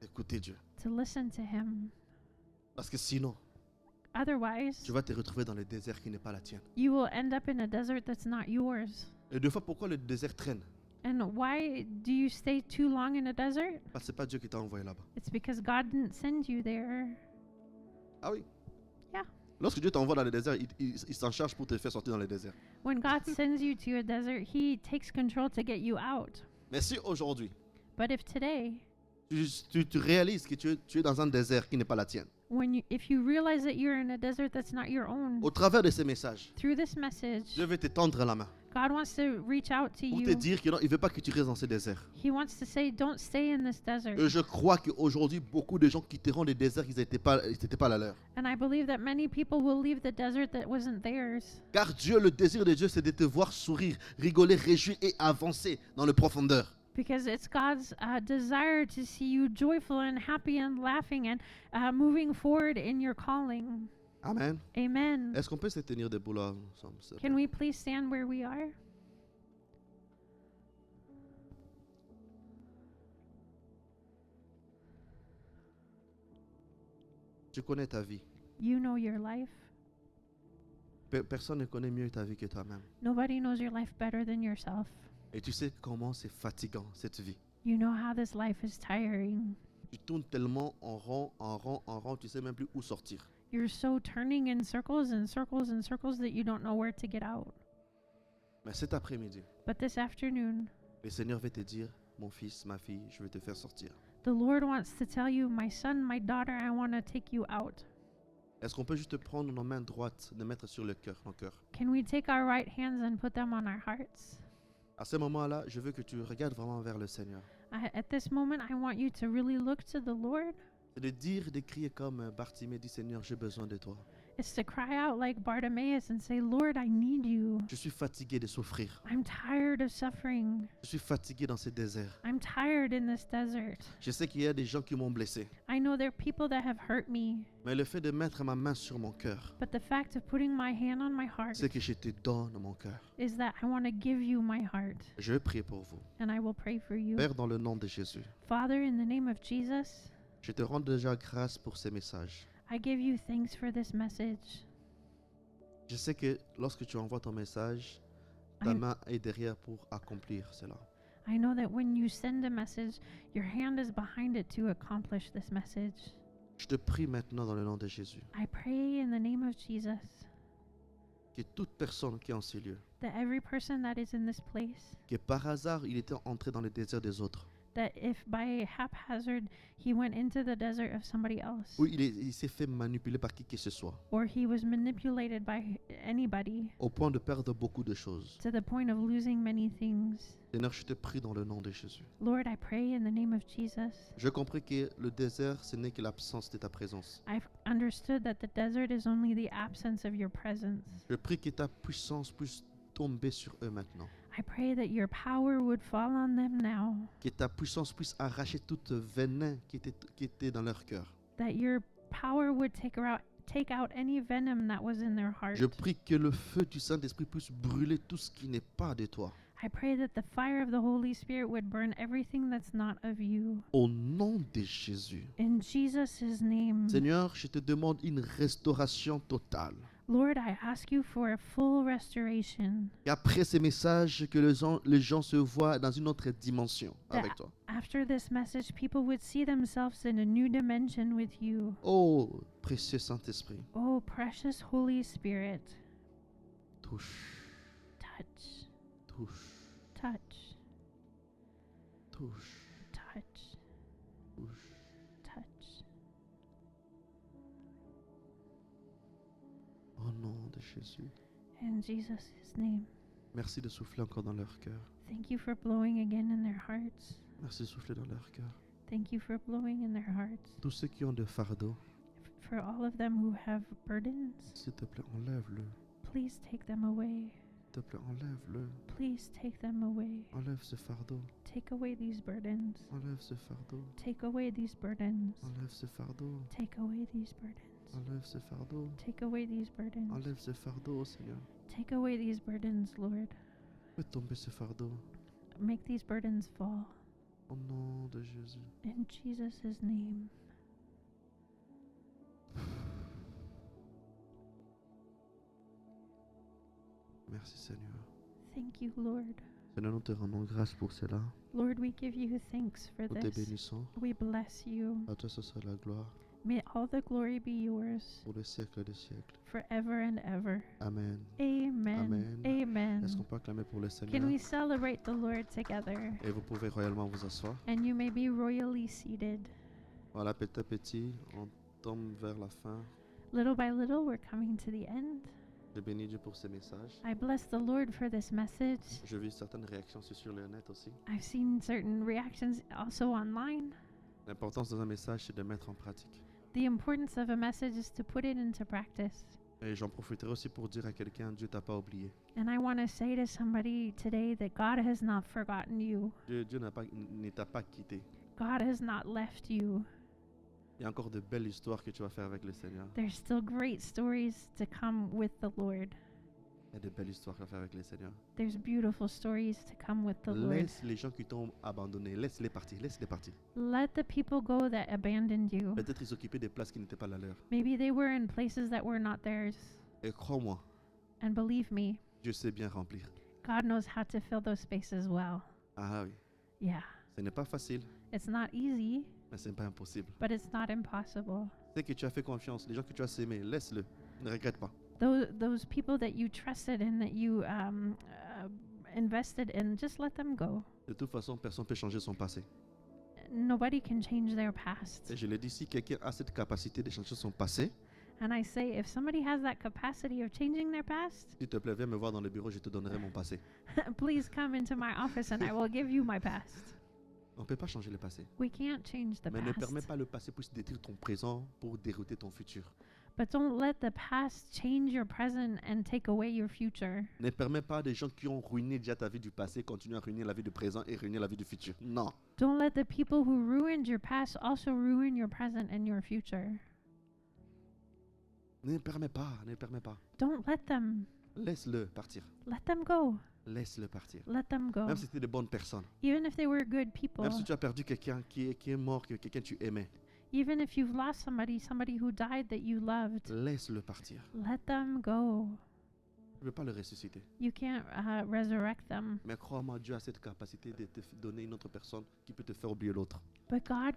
d'écouter Dieu. to listen to Him. Parce que sinon, Otherwise, tu vas te retrouver dans le désert qui n'est pas la tienne. you will end up in a desert that's not yours. Et deux fois, pourquoi le désert traîne? And why do you stay too long in a desert? Parce que c'est pas Dieu qui t'a envoyé là-bas. It's because God didn't send you there. Ah oui. Yeah. Lorsque Dieu t'envoie dans le désert, il s'en charge pour te faire sortir dans le désert. When God sends you to a desert, He takes control to get you out. Mais si aujourd'hui, But if today, tu réalises que tu es dans un désert qui n'est pas la tienne, if you realize that you're in a desert that's not your own, au travers de ces messages, through this message, Dieu veut te tendre la main God wants to reach out to pour te you. dire qu'il ne veut pas que tu restes dans ce désert. He wants to say, don't stay in this desert. Et je crois qu'aujourd'hui, beaucoup de gens quitteront des déserts qui n'étaient pas la leur. And I believe that many people will leave the desert that wasn't theirs. Car Dieu, le désir de Dieu, c'est de te voir sourire, rigoler, réjouir et avancer dans les profondeurs. Because it's God's desire to see you joyful and happy and laughing and moving forward in your calling. Amen. Amen. Est-ce qu'on peut se tenir debout là ensemble, s'il te plaît? Can we please stand where we are? Tu connais ta vie. You know your life. Personne ne connaît mieux ta vie que toi-même. Nobody knows your life better than yourself. Et tu sais comment c'est fatigant, cette vie. You know how this life is tiring. Tu tournes tellement en rond, en rond, en rond, tu sais même plus où sortir. You're so turning in circles and circles and circles that you don't know where to get out. Mais cet après-midi, But this afternoon, le Seigneur veut te dire, mon fils, ma fille, je vais te faire sortir. the Lord wants to tell you, my son, my daughter, I want to take you out. Est-ce qu'on peut juste prendre nos mains droites, de mettre sur le cœur, nos cœurs? Can we take our right hands and put them on our hearts? À ce moment-là, je veux que tu regardes vraiment vers le Seigneur. At this moment, I want you to really look to the Lord. C'est de dire, de crier comme Bartimée dit, Seigneur, j'ai besoin de toi. It's to cry out like Bartimaeus and say, Lord, I need you. Je suis fatigué de souffrir. I'm tired of suffering. Je suis fatigué dans ce désert. I'm tired in this desert. Je sais qu'il y a des gens qui m'ont blessé. I know there are people that have hurt me, Mais le fait de mettre ma main sur mon cœur, but the fact of putting my hand on my heart c'est que je te donne mon cœur. is that I want to give you my heart, Je vais prier pour vous. and I will pray for you. Père, dans le nom de Jésus, Father, in the name of Jesus, je te rends déjà grâce pour ces messages. I give you thanks for this message. Je sais que lorsque tu envoies ton message, ta I- main est derrière pour accomplir cela. I know that when you send a message, your hand is behind it to accomplish this message. Je te prie maintenant dans le nom de Jésus I pray in the name of Jesus que toute personne qui est en ces lieux, that every person that is in this place, que par hasard il était entré dans le désert des autres, that if by haphazard he went into the desert of somebody else, où il s'est fait manipuler par qui que ce soit, or he was manipulated by anybody au point de perdre beaucoup de choses. to the point of losing many things, Seigneur, je te prie dans le nom de Jésus. Lord, I pray in the name of Jesus. Je compris que le désert, ce n'est que l'absence de ta présence. I've understood that the desert is only the absence of your presence. Je prie que ta puissance puisse tomber sur eux maintenant. I pray that your power would fall on them now, Que ta puissance puisse arracher toute venin qui était dans leur cœur. that your power would take out any venom that was in their heart. Je prie que le feu du Saint-Esprit puisse brûler tout ce qui n'est pas de toi. I pray that the fire of the Holy Spirit would burn everything that's not of you. Au nom de Jésus. In Jesus' name, Seigneur, je te demande une restauration totale. Lord, I ask you for a full restoration. Et après ces messages, que les gens se voient dans une autre dimension avec toi. After this message, people would see themselves in a new dimension with you. Oh, précieux Saint-Esprit, Oh, precious Holy Spirit, touche, touch, touche, touch, touche, touch, touche. touch. Au nom de Jésus. In Jesus' name. Merci de souffler encore dans leur cœur. Thank you for blowing again in their hearts. Merci de souffler dans leur cœur. Thank you for blowing in their hearts. Tous ceux qui ont des fardeaux, For all of them who have burdens, s'il te plaît, enlève-le. please take them away. S'il te plaît, enlève-le. Please take them away. Enlève ce fardeau. Take away these burdens. Enlève ce fardeau. Take away these burdens. Enlève ce fardeau. Take away these burdens. Enlève ce fardeau. Take away these burdens. Enlève ce fardeau, Seigneur. Take away these burdens, Lord. Fais tomber ce fardeau. Make these burdens fall. Au nom de Jésus. In Jesus' name. Merci, Seigneur. Thank you, Lord. Seigneur, nous te rendons grâce pour cela. Lord, we give you thanks for Nous te this. bénissons. We bless you. À toi, ce soit la gloire May all the glory be yours pour le siècle des siècles. forever and ever. Amen. Amen. Amen. Est-ce Amen. qu'on peut acclamer pour le Can Seigneur? we celebrate the Lord together? Et vous pouvez royalement vous asseoir. And you may be royally seated. Voilà, petit à petit, on tombe vers la fin. Little by little, we're coming to the end. Je bénis Dieu pour ces messages. I bless the Lord for this message. Je vis certaines réactions sur le net aussi. I've seen certain reactions also online. L'importance dans un message, c'est de mettre en pratique. The importance of a message is to put it into practice. Et j'en profiterai aussi pour dire à quelqu'un, Dieu t'a pas oublié. And I want to say to somebody today that God has not forgotten you. Dieu ne t'a pas quitté. God has not left you. Il y a encore de belles histoires que tu vas faire avec le Seigneur. There's still great stories to come with the Lord. Il y a de belles histoires à faire avec le Seigneur. There's beautiful stories to come with the Lord. Laisse les gens qui t'ont abandonné, laisse-les partir, laisse-les partir. Let the people go that abandoned you. Peut-être ils s'occupaient des places qui n'étaient pas la leur. Maybe they were in places that were not theirs. Et crois-moi, And believe me, Dieu sait bien remplir. God knows how to fill those spaces well. Ah oui, Yeah. ce n'est pas facile, It's not easy, mais ce n'est pas impossible. but it's not impossible. C'est que tu as fait confiance, les gens que tu as aimés, laisse-le, ne regrette pas. Those people that you trusted and that you invested in, just let them go. De toute façon, personne ne peut changer son passé. Nobody can change their past. Et je l'ai dit, si quelqu'un a cette capacité de changer son passé, And I say, if somebody has that capacity of changing their past, s'il te plaît, viens me voir dans le bureau, je te donnerai mon passé. please come into my office and I will give you my past. On ne peut pas changer le passé. We can't change the Mais ne permets past. pas le passé puisse détruire ton présent pour dérouter ton futur. But don't let the past change your present and take away your future. Ne permets pas des gens qui ont ruiné déjà ta vie du passé continuer à ruiner la vie du présent et ruiner la vie du futur. Non. Don't let the people who ruined your past also ruin your present and your future. Ne permets pas, ne permets pas. Don't let them. Laisse-le partir. Let them go. Laisse-le partir. Let them go. Même si c'était de bonnes personnes. Even if they were good people. Même si tu as perdu quelqu'un qui est mort, quelqu'un que tu aimais. Even if you've lost somebody who died that you loved. Laisse-le partir. Let them go. Je ne peux pas le ressusciter. You can't resurrect them. Mais crois-moi, Dieu a cette capacité de te donner une autre personne qui peut te faire oublier l'autre. But God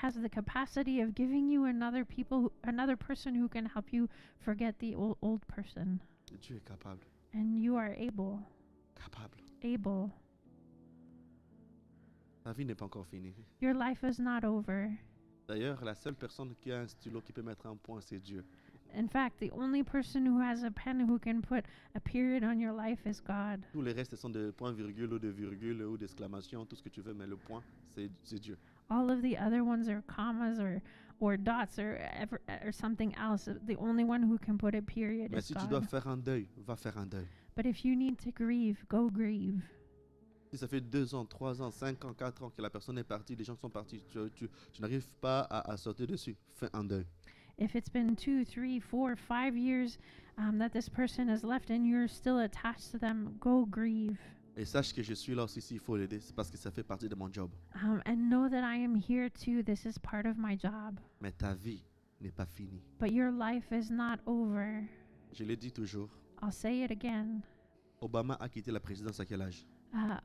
has the capacity of giving you another person who can help you forget the old person. Dieu est capable. And you are able. Ta vie n'est pas encore finie. Your life is not over. D'ailleurs, la seule personne qui a un stylo qui peut mettre un point, c'est Dieu. In fact, the only person who has a pen who can put a period on your life is God. Tous les restes sont de points virgules ou de virgules ou d'exclamations, tout ce que tu veux, mais le point, c'est Dieu. All of the other ones are commas or dots or something else. The only one who can put a period Mais is si tu dois God. faire un deuil, va faire un deuil. But if you need to grieve, go grieve. Si ça fait 2 ans, 3 ans, 5 ans, 4 ans que la personne est partie, les gens sont partis, tu n'arrives pas à sauter dessus, fais un deuil. If it's been 2, 3, 4, 5 years that this person has left and you're still attached to them, go grieve. Et sache que je suis là aussi s'il faut l'aider, c'est parce que ça fait partie de mon job. And know that I am here too. This is part of my job. Mais ta vie n'est pas finie. But your life is not over. Je l'ai dit toujours, I'll say it again. Obama a quitté la présidence à quel âge?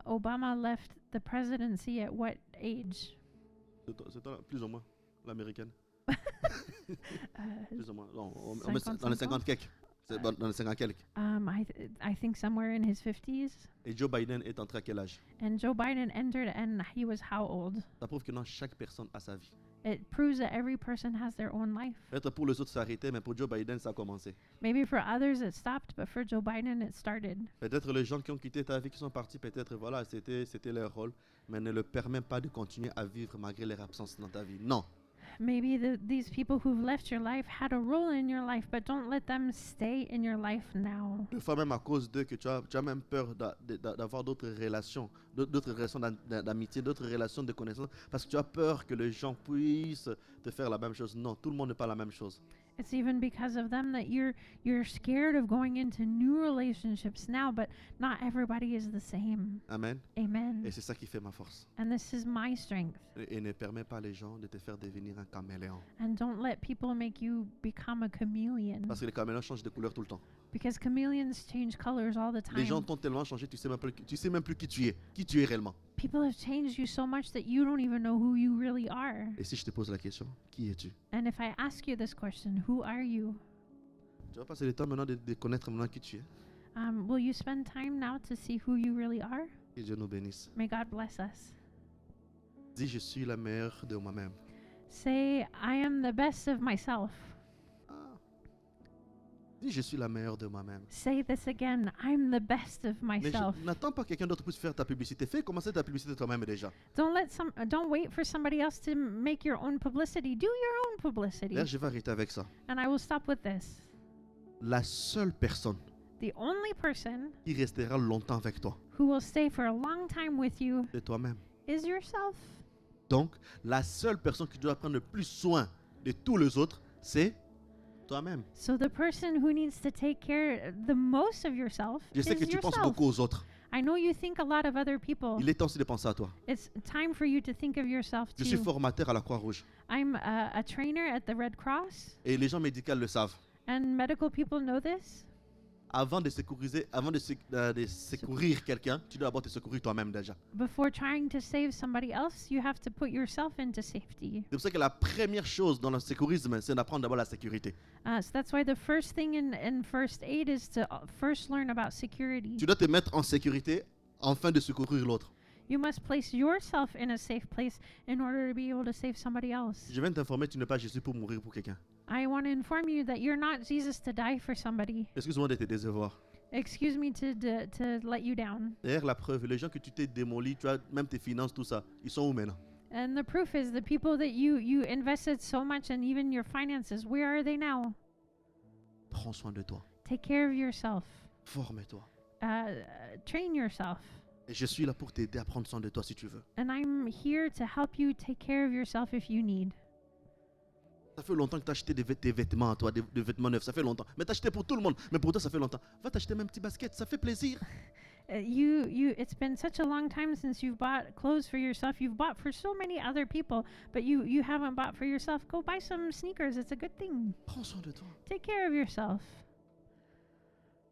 Obama left the presidency at what age? Plus ou moins, l'américaine. Uh, Plus ou moins. Non, on met dans les 50 ans? 50 quelques. C'est dans les 50 quelques. I think somewhere in his 50s. Et Joe Biden est entré à quel âge? And Joe Biden entered, and he was how old? Ça prouve que non, chaque personne a sa vie. It proves that every person has their own life. Peut-être pour les autres, ça a arrêté, mais pour Joe Biden, ça a commencé. Maybe for others it stopped, but for Joe Biden it started. Peut-être les gens qui ont quitté ta vie, qui sont partis, peut-être, voilà, c'était leur rôle, mais ne le permet pas de continuer à vivre malgré leur absence dans ta vie. Non. Maybe these people who've left your life had a role in your life, but don't let them stay in your life now. Des fois même à cause d'eux que tu as même peur d'avoir d'autres relations d'amitié, d'autres relations de connaissance, parce que tu as peur que les gens puissent te faire la même chose. Non, tout le monde n'est pas la même chose. It's even because of them that you're scared of going into new relationships now, but not everybody is the same. Amen. Amen. Et c'est ça qui fait ma force. And this is my strength. Et ne permet pas les gens de te faire devenir un caméléon. And don't let people make you become a chameleon, Parce que les caméléons changent de couleur tout le temps. because chameleons change colors all the Les gens time. t'ont tellement changé, tu sais même plus qui tu es réellement. People have changed you so much that you don't even know who you really are. Et si je te pose la question, qui es-tu? And if I ask you this question, who are you? Tu vas passer le temps maintenant de connaître maintenant qui tu es. Will you spend time now to see who you really are? Que Dieu nous bénisse. May God bless us. Dis, je suis la meilleure de moi-même. Say, I am the best of myself. Ah. Dis, je suis la meilleure de moi-même. Say this again. I'm the best of Mais myself. n'attends pas que quelqu'un d'autre puisse faire ta publicité. Fais commencer ta publicité toi-même déjà. Don't wait for somebody else to make your own publicity. Do your own publicity. D'ailleurs, je vais arrêter avec ça. And I will stop with this. La seule personne The only person qui restera longtemps avec toi, who will stay for a long time with you c'est toi-même. is yourself. Donc, la seule personne qui doit prendre le plus soin de tous les autres, c'est toi-même. So the person who needs to take care the most of yourself Je sais is que tu penses yourself. beaucoup aux autres. I know you think a lot of other people. Il est temps aussi de penser à toi. It's time for you to think of yourself Je suis too. formateur à la Croix-Rouge I'm a trainer at the Red Cross, et les gens médicaux le savent. and medical people know this. Avant de secourir quelqu'un, tu dois d'abord te secourir toi-même déjà. Before trying to save somebody else, you have to put yourself into safety. C'est pour ça que la première chose dans le secourisme, c'est d'apprendre d'abord la sécurité. So that's why the first thing in first aid is to first learn about security. Tu dois te mettre en sécurité afin de secourir l'autre. You must place yourself in a safe place in order to be able to save somebody else. Je viens de t'informer, tu n'es pas Jésus pour mourir pour quelqu'un. I want to inform you that you're not Jesus to die for somebody. Excuse-moi de te décevoir. Excuse me to let you down. D'ailleurs, la preuve, les gens que tu t'es démoli, tu as même tes finances, tout ça, ils sont où maintenant? And the proof is the people that you invested so much and even your finances, where are they now? Prends soin de toi. Take care of yourself. Forme-toi. Train yourself. Et je suis là pour t'aider à prendre soin de toi si tu veux. And I'm here to help you take care of yourself if you need. Ça fait longtemps que tu as acheté tes vêtements à toi, des vêtements neufs, ça fait longtemps. Mais tu as acheté pour tout le monde, mais pour toi ça fait longtemps. Va t'acheter même un petit basket, ça fait plaisir. It's been such a long time since you've bought clothes for yourself. You've bought for so many other people, but you haven't bought for yourself. Go buy some sneakers. It's a good thing. Prends soin de toi. Take care of yourself.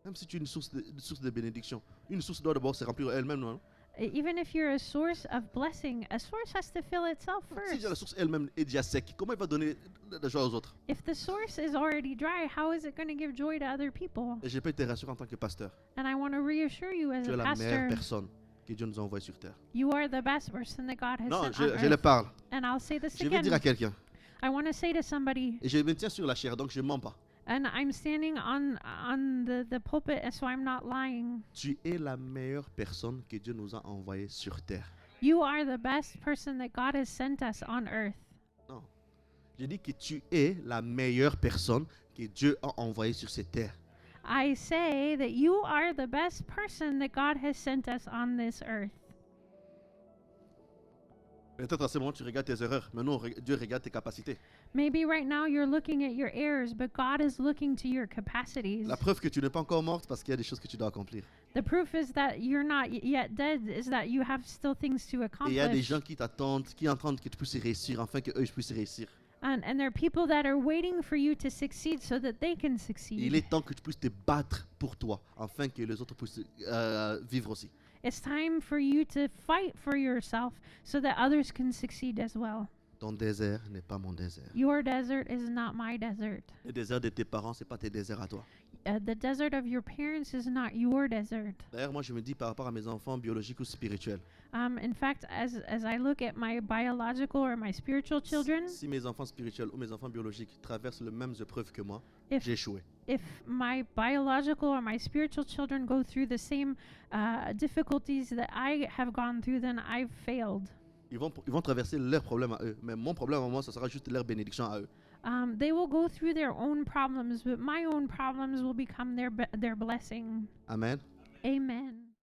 Même si tu es une source de bénédiction, une source doit d'abord se remplir elle-même, non? Even if you're a source of blessing, a source has to fill itself Si déjà la first. source elle-même est déjà sec, comment il va donner de la joie aux autres? If the source is already dry, how is it going to give joy to other people? Et je peux te rassurer en tant que pasteur, And I want to reassure you as tu es a la meilleure pastor, personne que Dieu nous a envoyée sur terre. you are the best person that God has Non, sent je on le earth. parle. And I'll say this Je vais dire à again. quelqu'un, I want to say to somebody, et je me tiens sur la chair, donc je ne mens pas. and I'm standing on the pulpit, so I'm not lying. Tu es la meilleure personne que Dieu nous a envoyée sur terre. You are the best person that God has sent us on earth. Non. Je dis que tu es la meilleure personne que Dieu a envoyée sur cette terre. I say that you are the best person that God has sent us on this earth. Peut-être à ce moment, tu regardes tes erreurs. Maintenant, Dieu regarde tes capacités. Maybe right now you're looking at your errors, but God is looking to your capacities. La preuve que tu n'es pas encore morte parce qu'il y a des choses que tu dois accomplir. The proof is that you're not yet dead is that you have still things to Et il y a des accomplish. gens qui t'attendent, qui entendent que tu puisses réussir, afin qu'eux puissent réussir. And there are people that are waiting for you to succeed so that they can Et il succeed. est temps que tu puisses te battre pour toi, afin que les autres puissent vivre aussi. It's time for you to fight for yourself so that others can succeed as well. Ton désert n'est pas mon désert. Your desert is not my desert. Le désert de tes parents, c'est pas tes déserts à toi. The desert of your parents is not your desert. D'ailleurs, moi, je me dis par rapport à mes enfants biologiques ou spirituels. In fact, as I look at my biological or my spiritual children, Si mes enfants spirituels ou mes enfants biologiques traversent les mêmes épreuves que moi, if j'ai échoué. if my biological or my spiritual children go through the same difficulties that I have gone through, then I've failed. Ils vont traverser leurs problèmes à eux. Mais mon problème à moi, ça sera juste leur bénédiction à eux. They will go through their own problems, but my own problems will become their blessing. Amen. Amen.